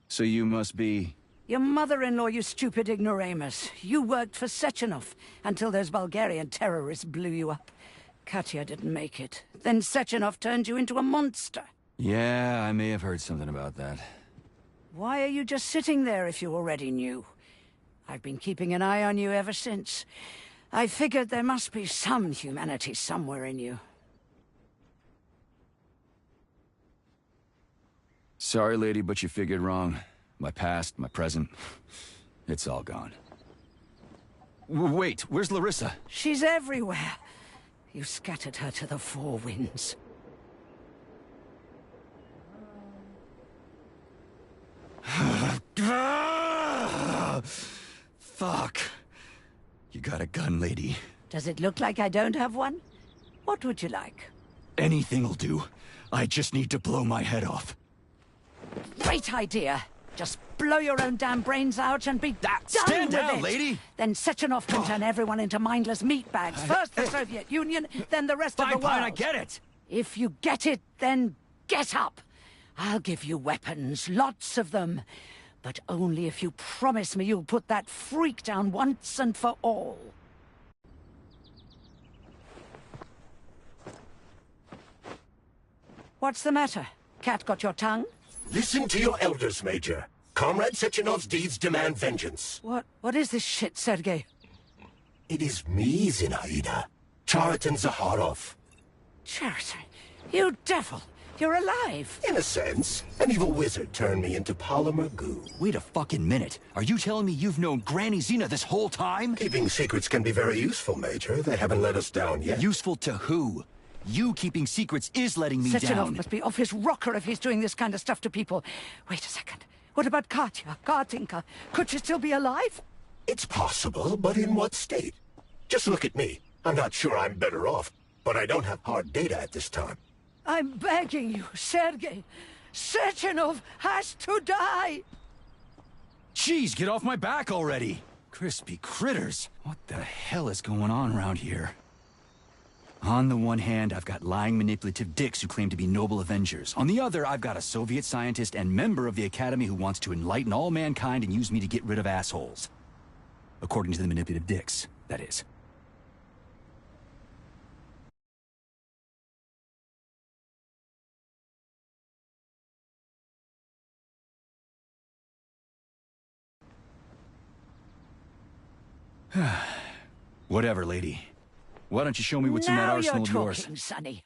So you must be... Your mother-in-law, you stupid ignoramus. You worked for Sechenov until those Bulgarian terrorists blew you up. Katya didn't make it. Then Sechenov turned you into a monster. Yeah, I may have heard something about that. Why are you just sitting there if you already knew? I've been keeping an eye on you ever since. I figured there must be some humanity somewhere in you. Sorry, lady, but you figured wrong. My past, my present, it's all gone. Wait, where's Larissa? She's everywhere. You scattered her to the four winds. Fuck. You got a gun, lady. Does it look like I don't have one? What would you like? Anything'll do. I just need to blow my head off. Great idea. Just blow your own damn brains out and be done Stand with down, it. lady! Then Sechenov can turn everyone into mindless meatbags. First the Soviet Union, then the rest of the world. Fine, I get it. If you get it, then get up. I'll give you weapons, lots of them. But only if you promise me you'll put that freak down once and for all. What's the matter? Cat got your tongue? Listen to your elders, Major. Comrade Sechenov's deeds demand vengeance. What is this shit, Sergei? It is me, Zinaida. Chariton Zakharov. Chariton, you devil! You're alive. In a sense, an evil wizard turned me into polymer goo. Wait a fucking minute. Are you telling me you've known Granny Xena this whole time? Keeping secrets can be very useful, Major. They haven't let us down yet. Useful to who? You keeping secrets is letting me Sechenov down. must be off his rocker if he's doing this kind of stuff to people. Wait a second. What about Katya, Kartinka? Could she still be alive? It's possible, but in what state? Just look at me. I'm not sure I'm better off, but I don't have hard data at this time. I'm begging you, Sergei. Sechenov has to die! Jeez, get off my back already! Crispy critters! What the hell is going on around here? On the one hand, I've got lying, manipulative dicks who claim to be noble avengers. On the other, I've got a Soviet scientist and member of the Academy who wants to enlighten all mankind and use me to get rid of assholes. According to the manipulative dicks, that is. Whatever, lady. Why don't you show me what's in that arsenal of yours? Now you're talking, Sonny.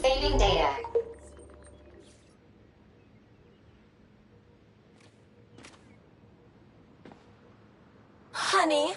Saving data. Honey.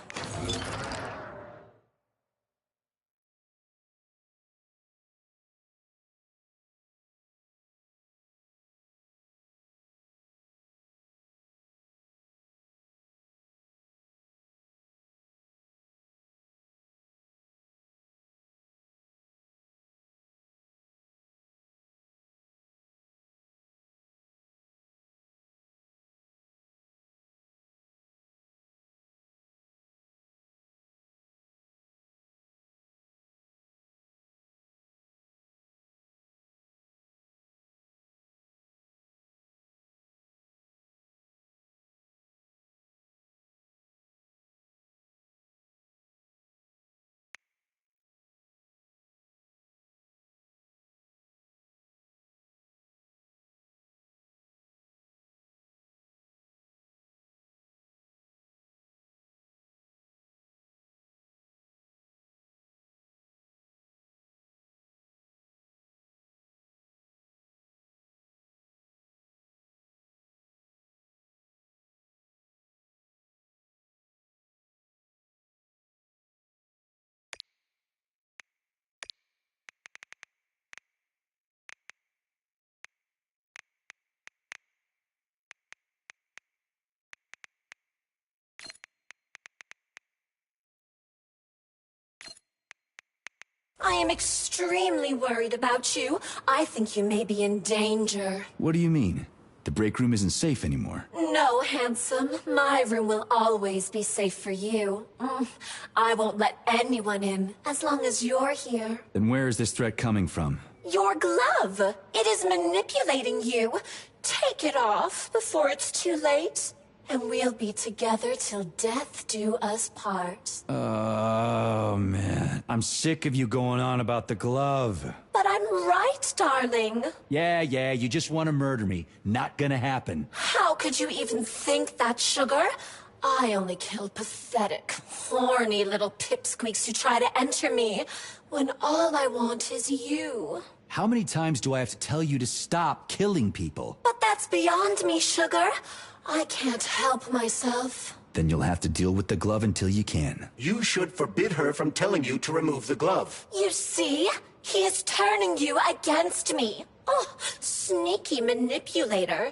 I am extremely worried about you. I think you may be in danger. What do you mean? The break room isn't safe anymore. No, handsome. My room will always be safe for you. I won't let anyone in, as long as you're here. Then where is this threat coming from? Your glove! It is manipulating you. Take it off before it's too late. And we'll be together till death do us part. Oh, man. I'm sick of you going on about the glove. But I'm right, darling. Yeah, you just want to murder me. Not gonna happen. How could you even think that, sugar? I only kill pathetic, horny little pipsqueaks who try to enter me, when all I want is you. How many times do I have to tell you to stop killing people? But that's beyond me, sugar. I can't help myself. Then you'll have to deal with the glove until you can. You should forbid her from telling you to remove the glove. You see? He is turning you against me. Oh, sneaky manipulator.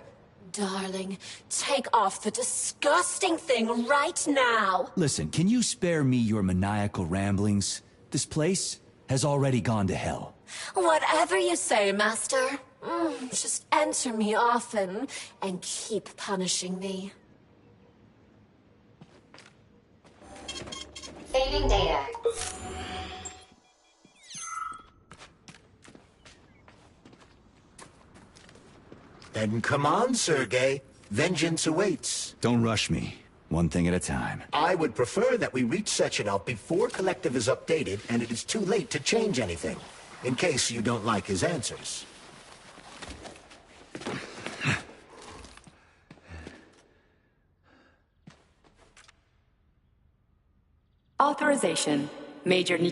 Darling, take off the disgusting thing right now. Listen, can you spare me your maniacal ramblings? This place has already gone to hell. Whatever you say, Master. Just enter me often and keep punishing me. Saving data. Then come on, Sergei. Vengeance awaits. Don't rush me. One thing at a time. I would prefer that we reach Sechenov before Collective is updated and it is too late to change anything, in case you don't like his answers. Authorization. Major Ni...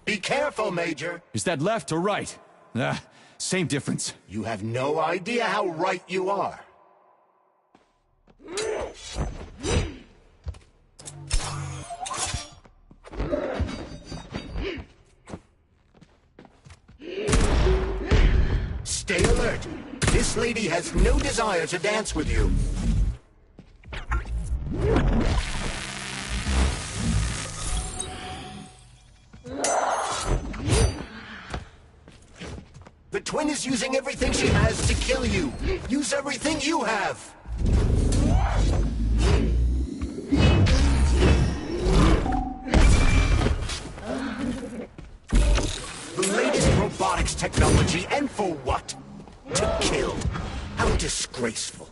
Be careful, Major. Is that left or right? Same difference. You have no idea how right you are. Stay alert. This lady has no desire to dance with you. The twin is using everything she has to kill you. Use everything you have. The latest robotics technology, and for what? To kill. How disgraceful.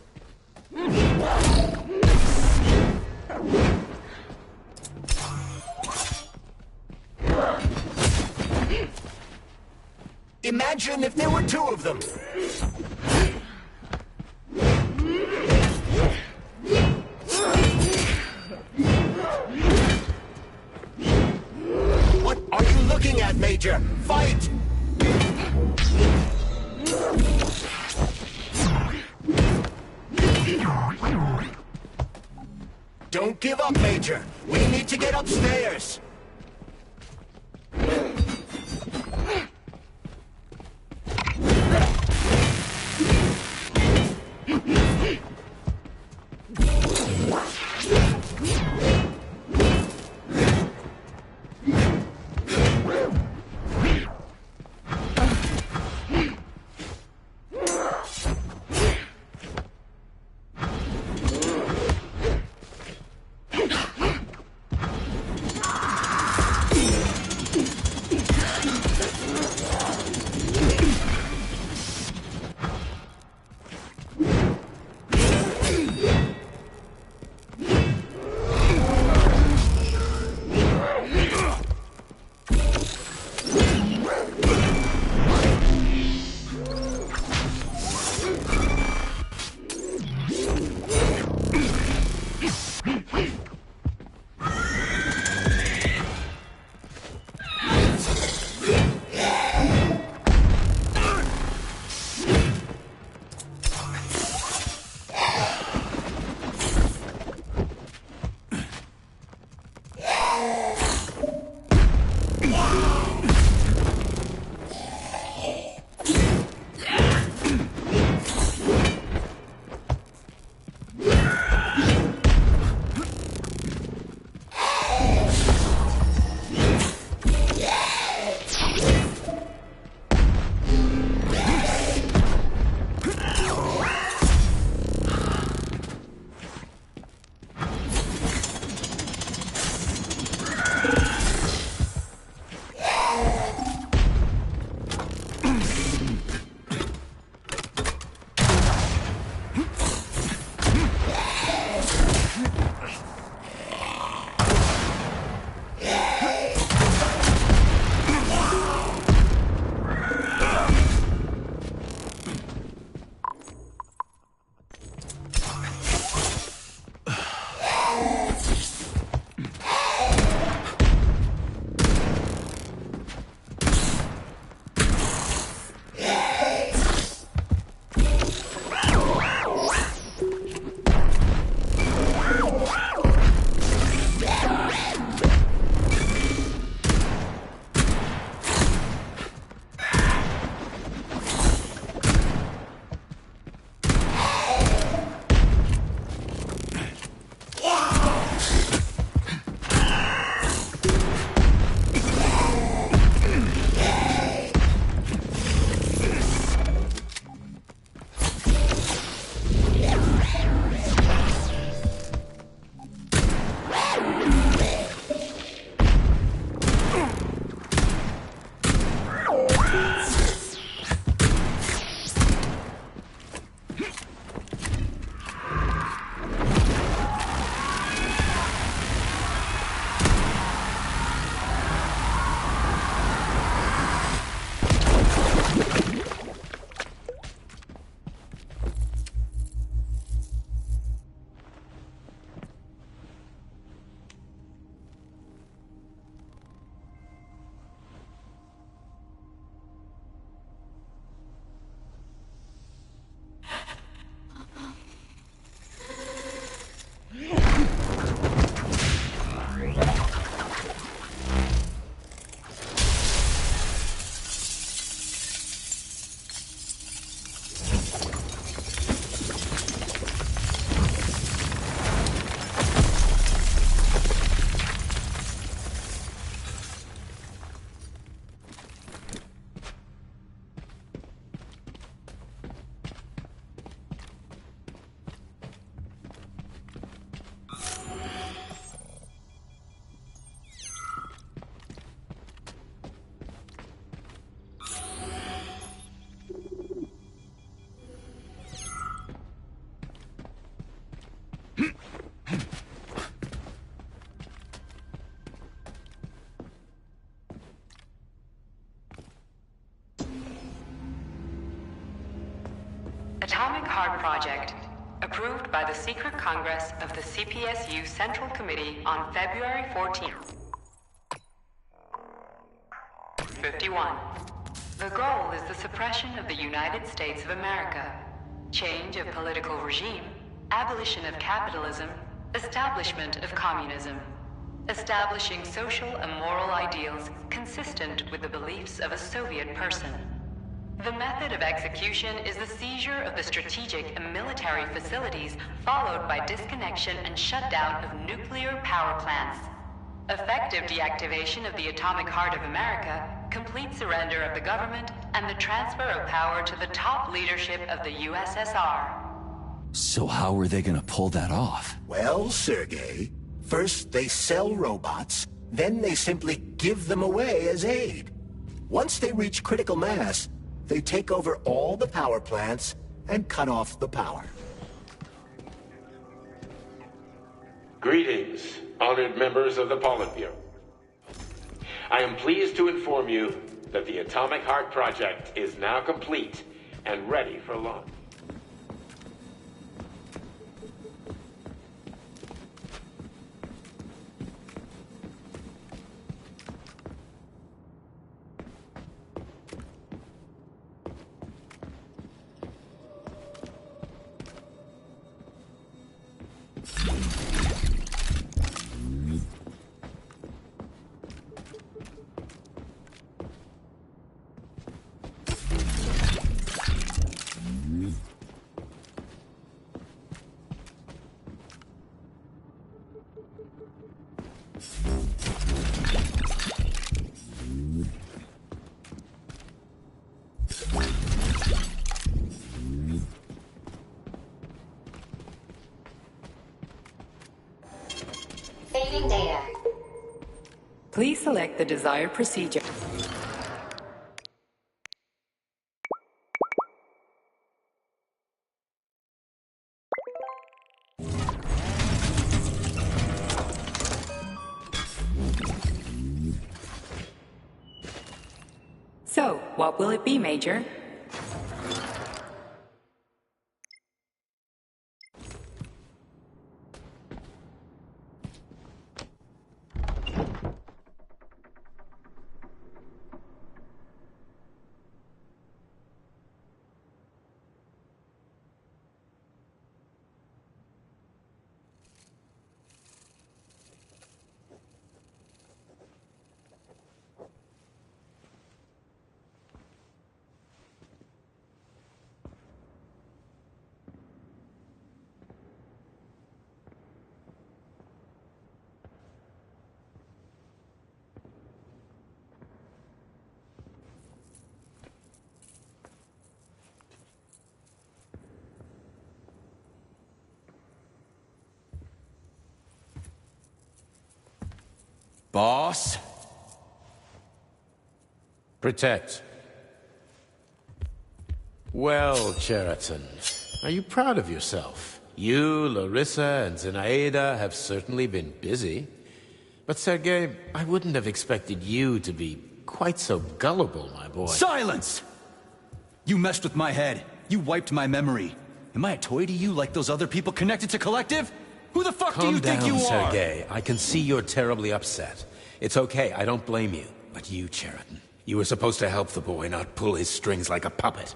Imagine if there were two of them. What are you looking at, Major? Fight! Don't give up, Major. We need to get upstairs. Atomic Heart Project, approved by the Secret Congress of the CPSU Central Committee on February 14th. 51. The goal is the suppression of the United States of America, change of political regime, abolition of capitalism, establishment of communism, establishing social and moral ideals consistent with the beliefs of a Soviet person. The method of execution is the seizure of the strategic and military facilities, followed by disconnection and shutdown of nuclear power plants. Effective deactivation of the Atomic Heart of America, complete surrender of the government, and the transfer of power to the top leadership of the USSR. So how are they gonna pull that off? Well, Sergei, first they sell robots, then they simply give them away as aid. Once they reach critical mass, they take over all the power plants and cut off the power. Greetings, honored members of the Politburo. I am pleased to inform you that the Atomic Heart Project is now complete and ready for launch. Saving data. Please select the desired procedure. So, what will it be, Major? Boss? Protect. Well, Cheriton, are you proud of yourself? You, Larissa, and Zenaida have certainly been busy. But Sergei, I wouldn't have expected you to be quite so gullible, my boy. Silence! You messed with my head. You wiped my memory. Am I a toy to you like those other people connected to Collective? Who the fuck do you think you are? Calm down, Sergei. I can see you're terribly upset. It's okay, I don't blame you. But you, Cheriton, you were supposed to help the boy, not pull his strings like a puppet.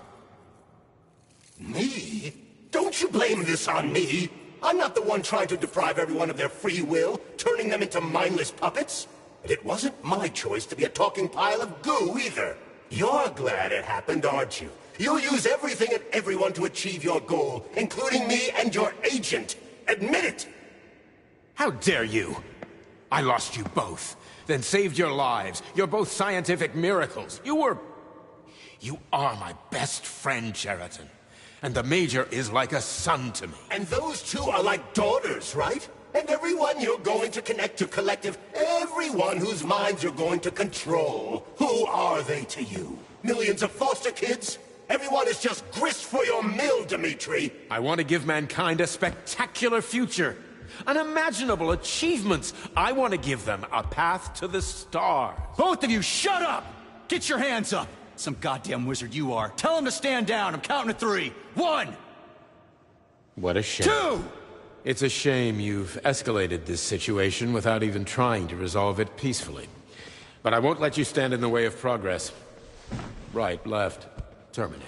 Me? Don't you blame this on me? I'm not the one trying to deprive everyone of their free will, turning them into mindless puppets. And it wasn't my choice to be a talking pile of goo, either. You're glad it happened, aren't you? You'll use everything and everyone to achieve your goal, including me and your agent. Admit it! How dare you! I lost you both, then saved your lives. You're both scientific miracles. You are my best friend, Cheriton. And the Major is like a son to me. And those two are like daughters, right? And everyone you're going to connect to Collective, everyone whose minds you're going to control, who are they to you? Millions of foster kids? Everyone is just grist for your mill, Dmitri. I want to give mankind a spectacular future. Unimaginable achievements. I want to give them a path to the stars. Both of you, shut up! Get your hands up! Some goddamn wizard you are. Tell him to stand down. I'm counting to 3. 1! What a shame. 2! It's a shame you've escalated this situation without even trying to resolve it peacefully. But I won't let you stand in the way of progress. Right, left, terminate.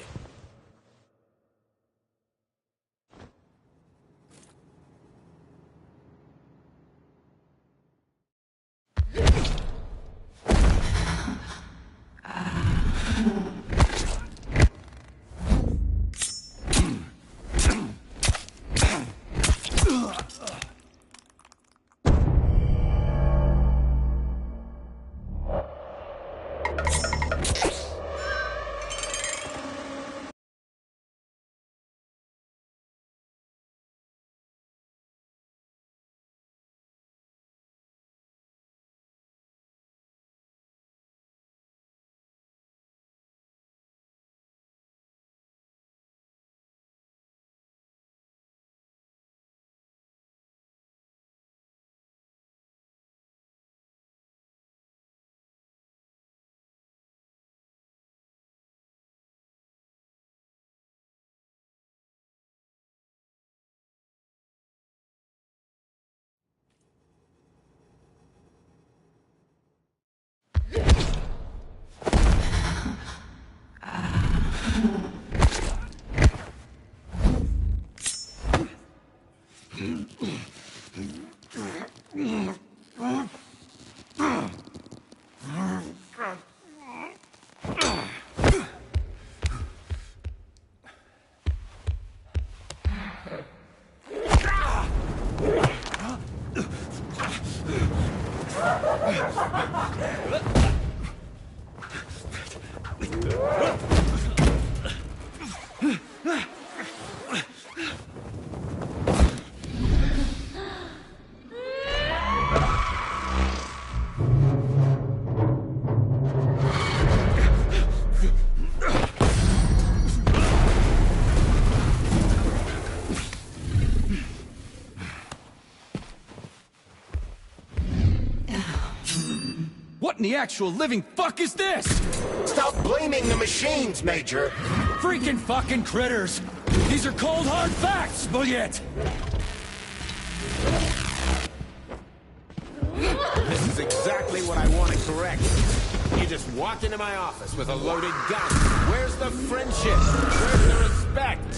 What in the actual living fuck is this? Stop blaming the machines, Major! Freaking fucking critters! These are cold hard facts, Bullette! This is exactly what I want to correct. You just walked into my office with a loaded gun. Where's the friendship? Where's the respect?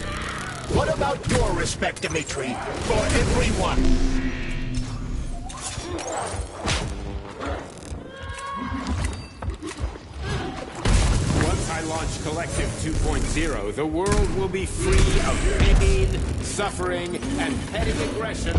What about your respect, Dimitri? For everyone! Once I launch Collective 2.0, the world will be free of pain, suffering, and petty aggression.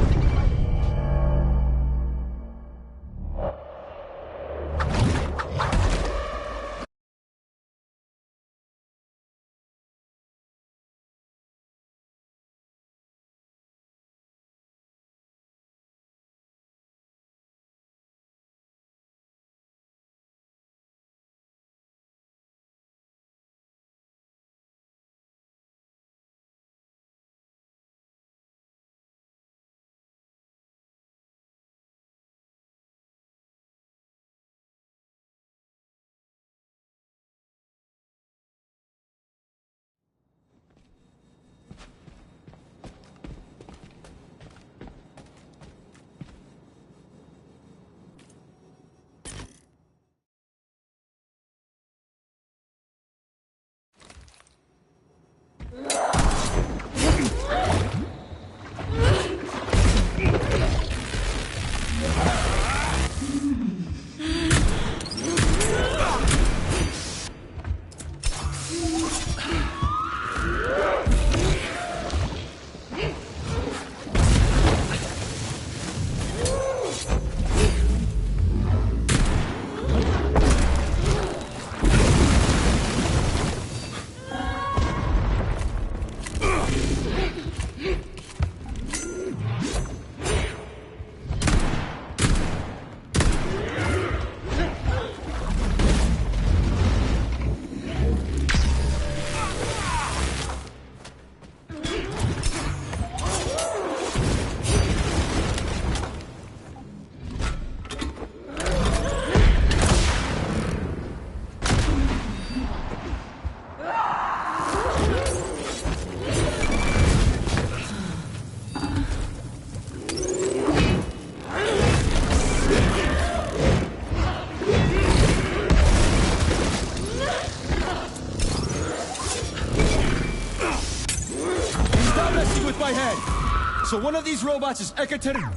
So one of these robots is Ekaterina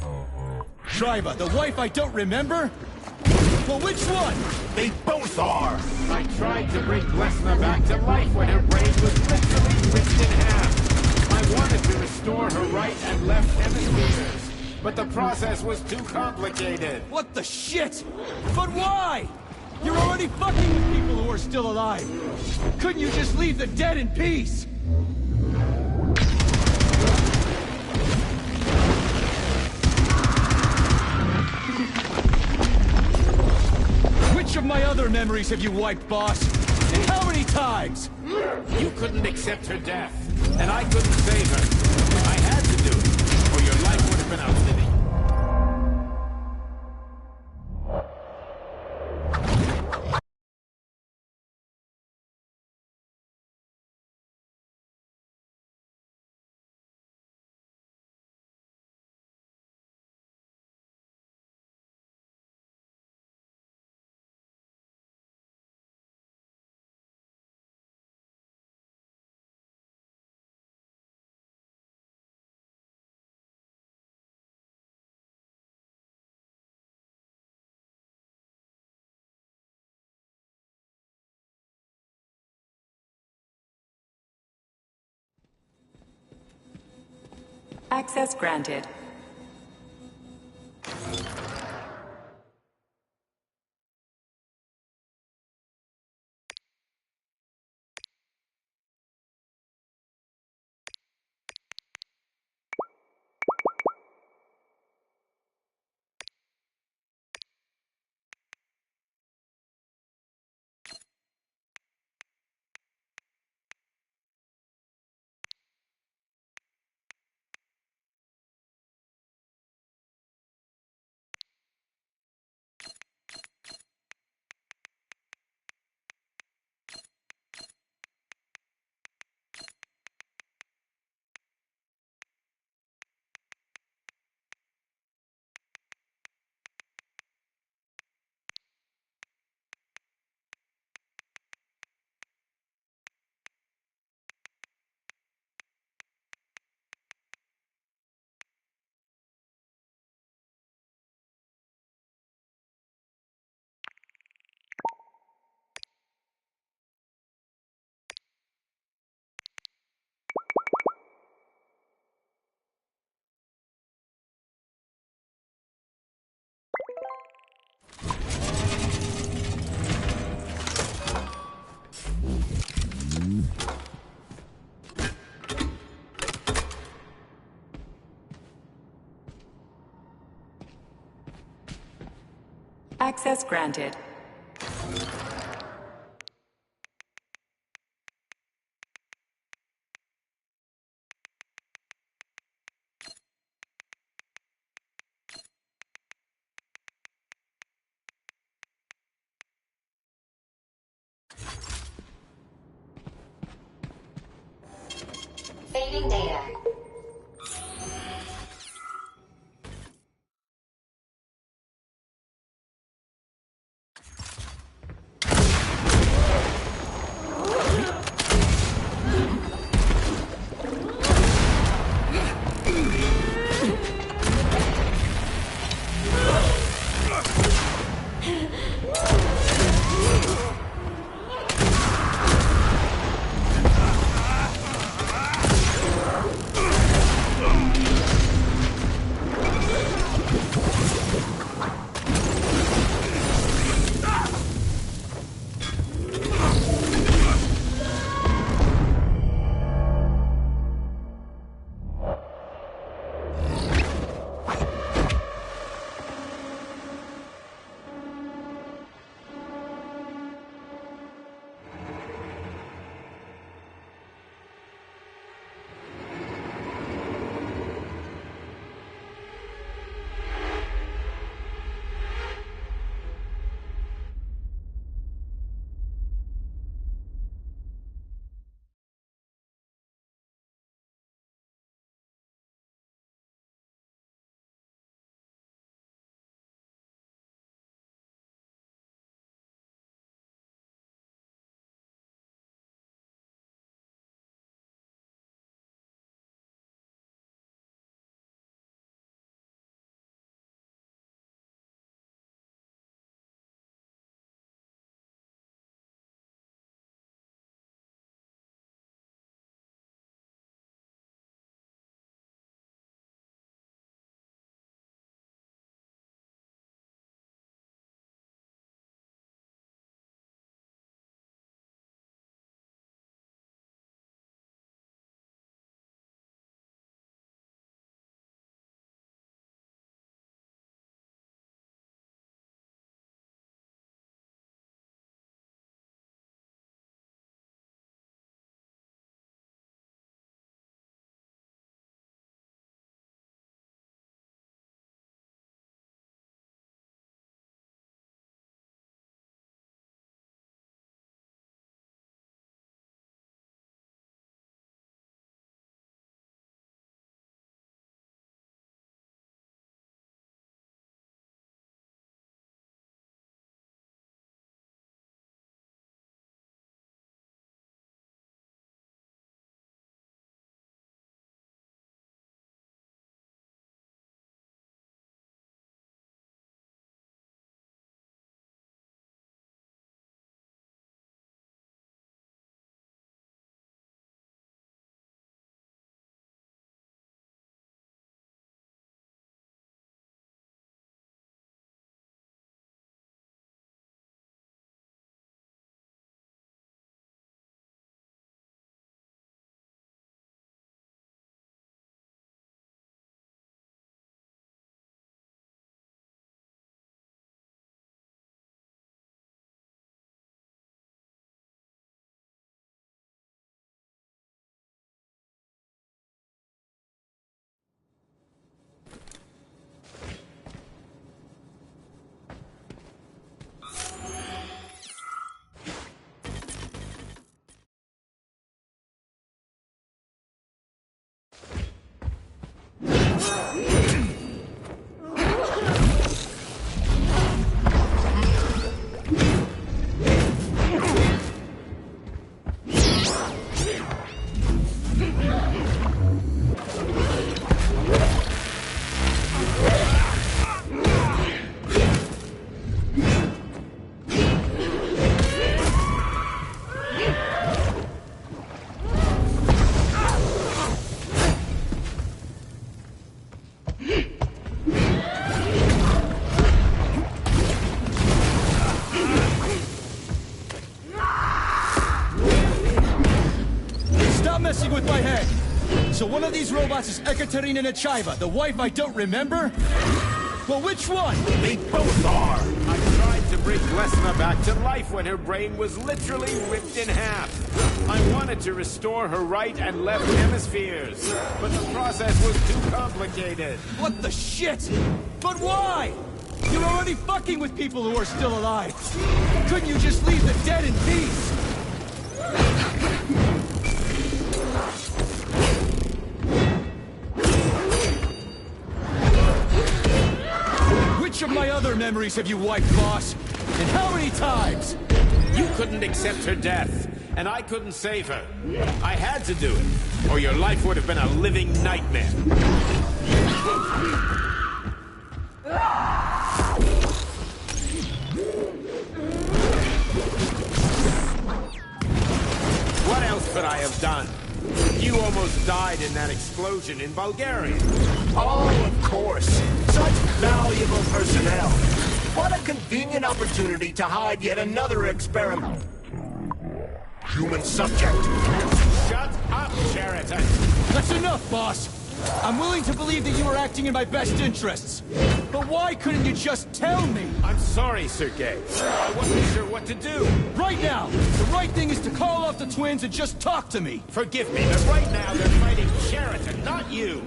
Shriva, the wife I don't remember? Well, which one? They both are! I tried to bring Glesna back to life when her brain was literally ripped in half. I wanted to restore her right and left hemispheres, but the process was too complicated. What the shit? But why? You're already fucking with people who are still alive. Couldn't you just leave the dead in peace? Which of my other memories have you wiped, boss? And how many times? You couldn't accept her death, and I couldn't save her. I had to do it, or your life would have been outstanding. Access granted. Access granted. Saving data. One of these robots is Ekaterina Nechaeva, the wife I don't remember? Well, which one? They both are. I tried to bring Lesna back to life when her brain was literally ripped in half. I wanted to restore her right and left hemispheres, but the process was too complicated. What the shit? But why? You're already fucking with people who are still alive. Couldn't you just leave the dead in peace? Which of my other memories have you wiped, boss? And how many times? You couldn't accept her death, and I couldn't save her. I had to do it, or your life would have been a living nightmare. What else could I have done? You almost died in that explosion in Bulgaria. Oh, of course. Such valuable personnel. What a convenient opportunity to hide yet another experiment. Human subject. Shut up, Cheriton! That's enough, boss! I'm willing to believe that you were acting in my best interests. But why couldn't you just tell me? I'm sorry, Sergei. I wasn't sure what to do. Right now, the right thing is to call off the twins and just talk to me. Forgive me, but right now they're fighting Cheriton, not you.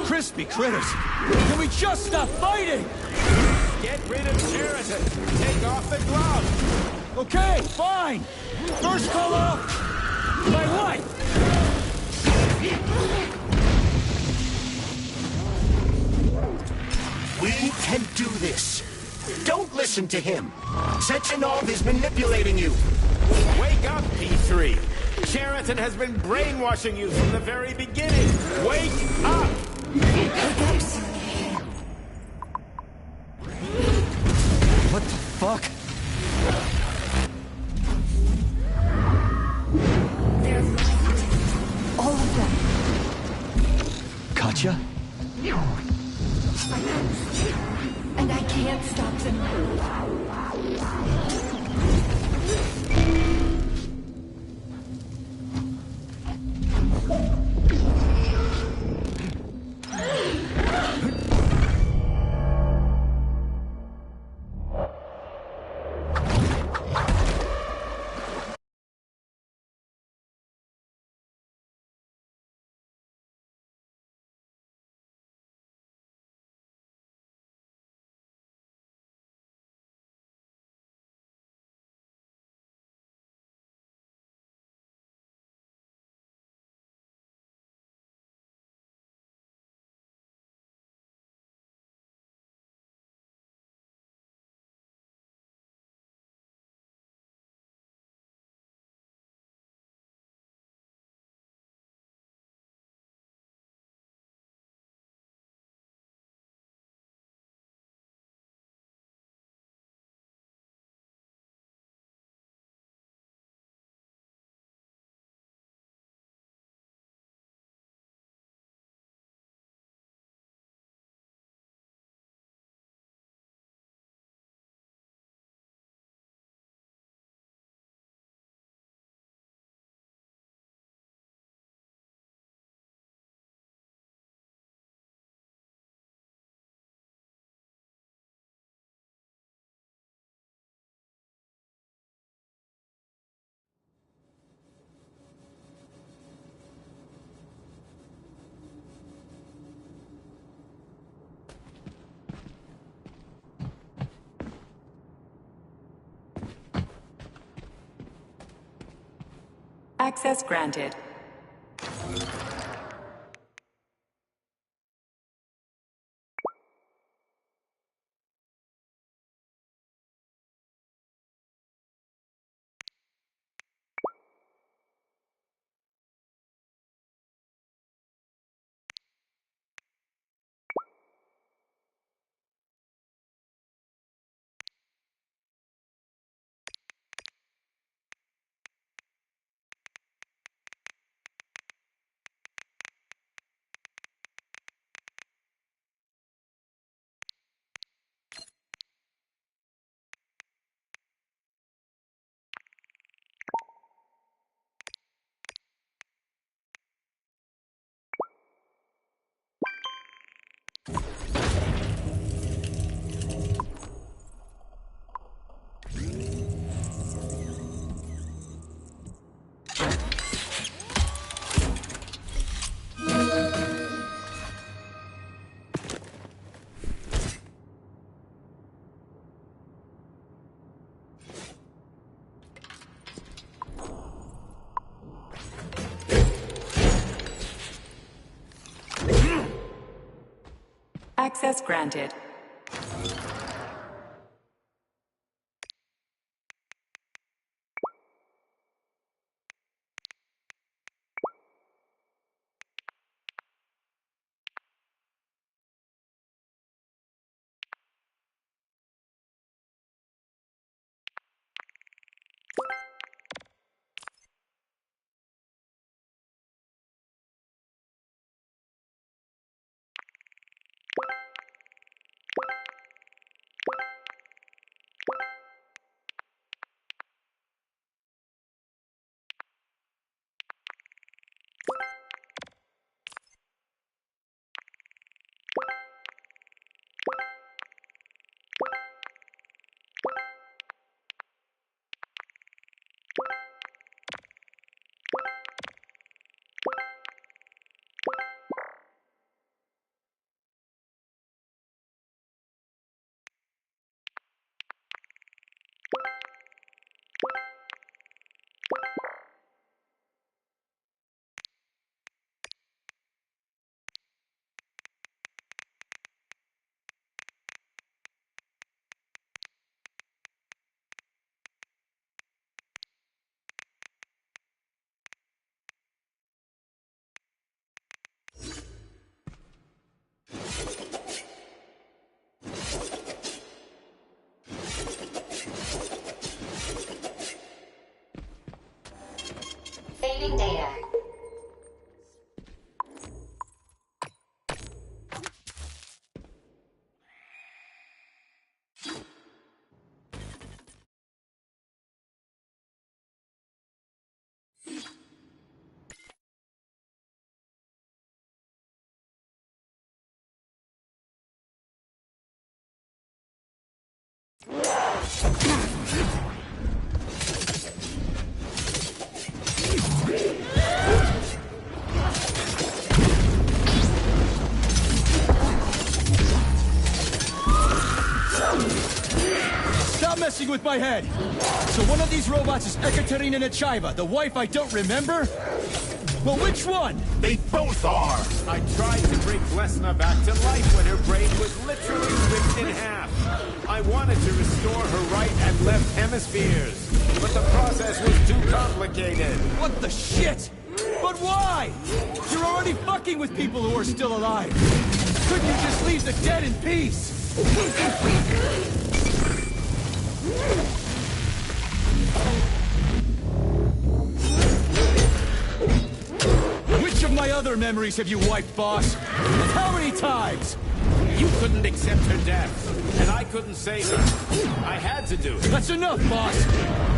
Crispy critters! Can we just stop fighting? Get rid of Cheriton. Take off the glove. Okay, fine. First call off my wife. We can do this. Don't listen to him. Sechenov is manipulating you. Wake up, P3. Cheriton has been brainwashing you from the very beginning. Wake up! What the fuck? They're right. All of them. Katya? And I can't stop them. Access granted. Access granted. Saving data. Stop messing with my head! So one of these robots is Ekaterina Nechaeva, the wife I don't remember? Well, which one? They both are! I tried to bring Glesna back to life when her brain was literally ripped in half. I wanted to restore her right and left hemispheres, but the process was too complicated. What the shit? But why? You're already fucking with people who are still alive. Couldn't you just leave the dead in peace? Which of my other memories have you wiped, boss? And how many times? You couldn't accept her death, and I couldn't save her. I had to do it. That's enough, boss.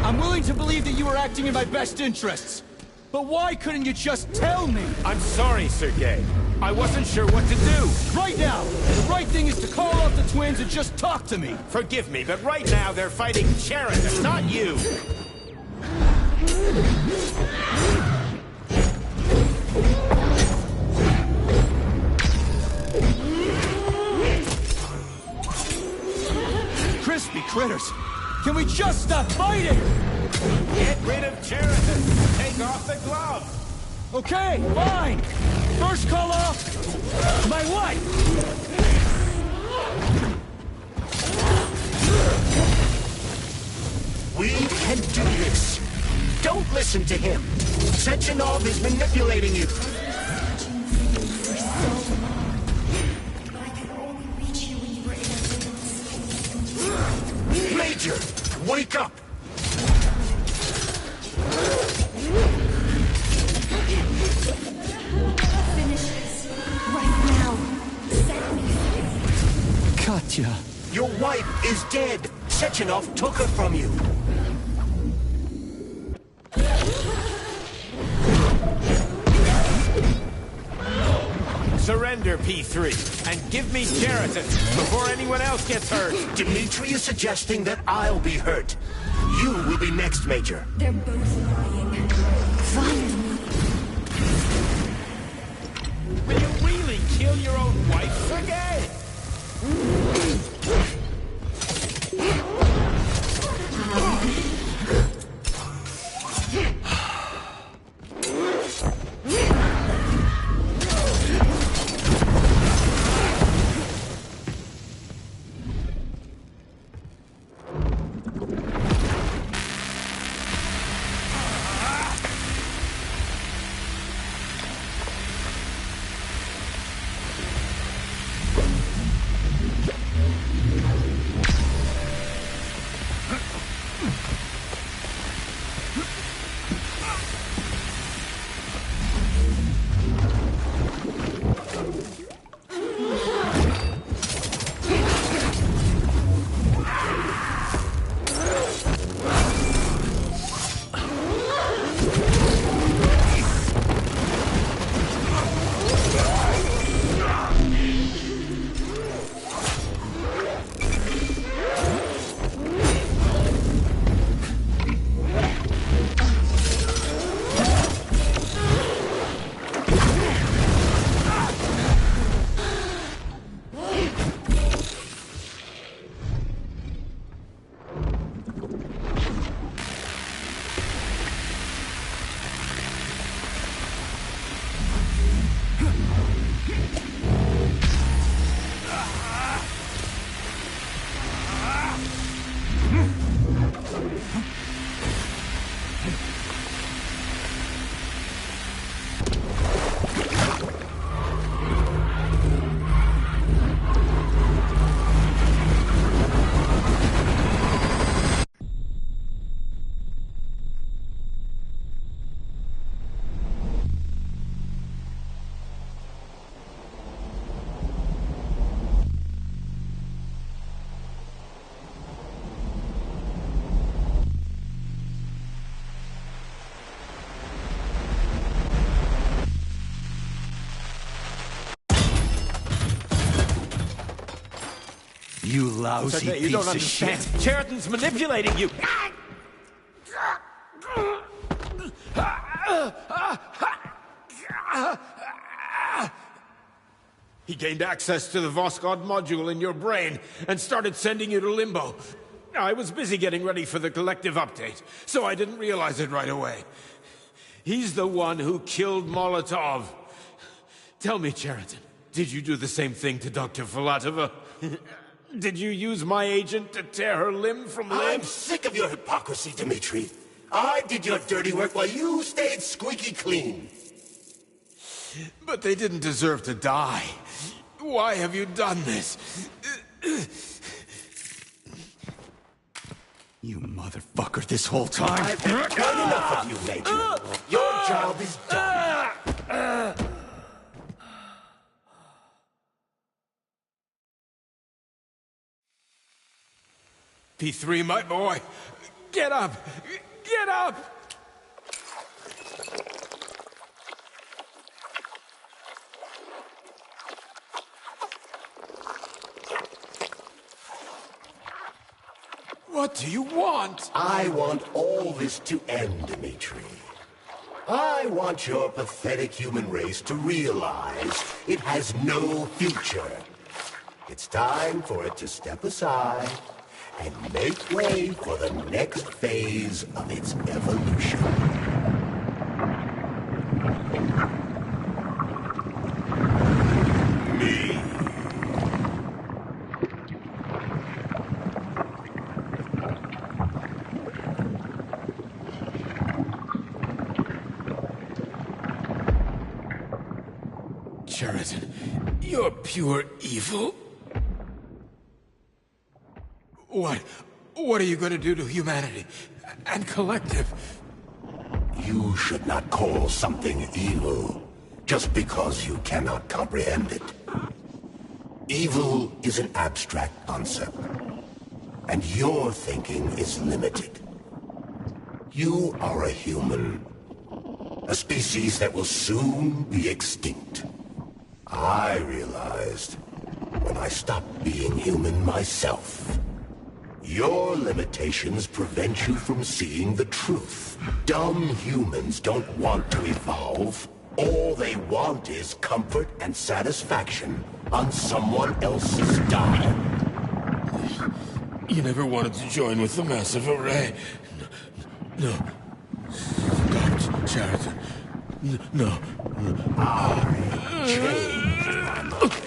I'm willing to believe that you were acting in my best interests. But why couldn't you just tell me? I'm sorry, Sergei. I wasn't sure what to do. Right now, the right thing is to call off the twins and just talk to me. Forgive me, but right now they're fighting Sheridan, not you. Crispy critters! Can we just stop fighting? Get rid of Sheridan. Take off the glove. Okay, fine. First call off my wife. We can do this. Don't listen to him. Sechenov is manipulating you. Major, wake up! Katya. Your wife is dead. Sechenov took her from you. Surrender, P3, and give me Sheridan before anyone else gets hurt. Dmitri is suggesting that I'll be hurt. You will be next, Major. They're both lying. Find me. Will you really kill your own wife, Sergei? You lousy Sergei, you don't piece of shit. understand. Cheriton's manipulating you. He gained access to the Voskhod module in your brain and started sending you to Limbo. I was busy getting ready for the collective update, so I didn't realize it right away. He's the one who killed Molotov. Tell me, Cheriton, did you do the same thing to Dr. Filatova? Did you use my agent to tear her limb from limb? I'm sick of your hypocrisy, Dmitri. I did your dirty work while you stayed squeaky clean. But they didn't deserve to die. Why have you done this? You motherfucker, this whole time. I've had enough of you, Major. Your job is done. P3, my boy. Get up! Get up! What do you want? I want all this to end, Dmitri. I want your pathetic human race to realize it has no future. It's time for it to step aside and make way for the next phase of its evolution. Me. Cheriton, you're pure evil. What are you going to do to humanity and collective? You should not call something evil just because you cannot comprehend it. Evil is an abstract concept, and your thinking is limited. You are a human, a species that will soon be extinct. I realized when I stopped being human myself. Your limitations prevent you from seeing the truth. Dumb humans don't want to evolve. All they want is comfort and satisfaction on someone else's dime. You never wanted to join with the massive array. No. Stop, Cheriton. No. I changed my mind.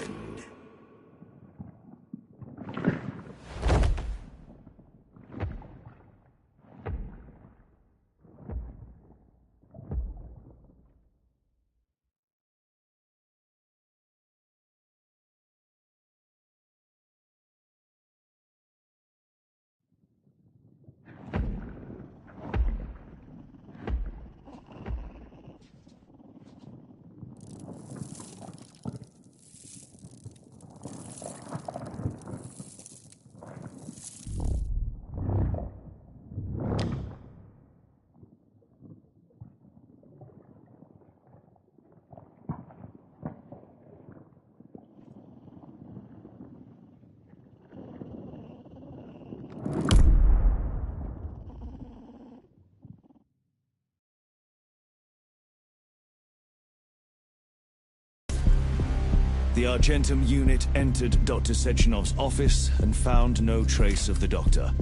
The Argentum unit entered Dr. Sechenov's office and found no trace of the doctor.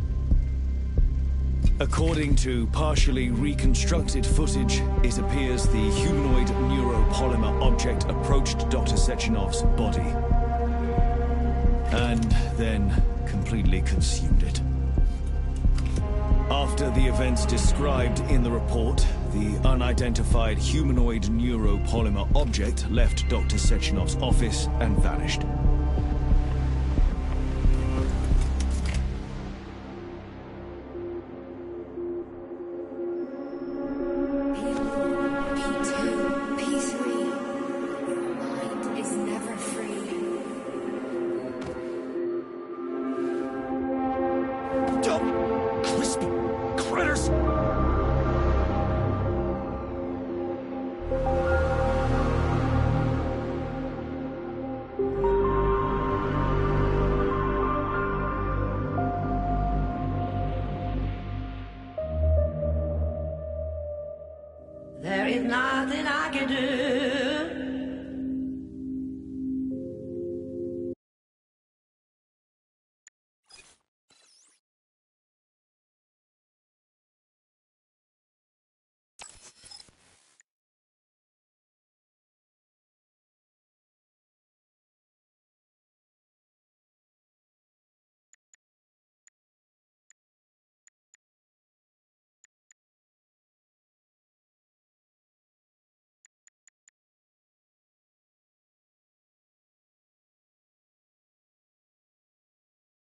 According to partially reconstructed footage, it appears the humanoid neuropolymer object approached Dr. Sechenov's body and then completely consumed it. After the events described in the report, the unidentified humanoid neuropolymer object left Dr. Sechenov's office and vanished. P2, P3, your mind is never free. Dumb, crispy critters! There is nothing I can do.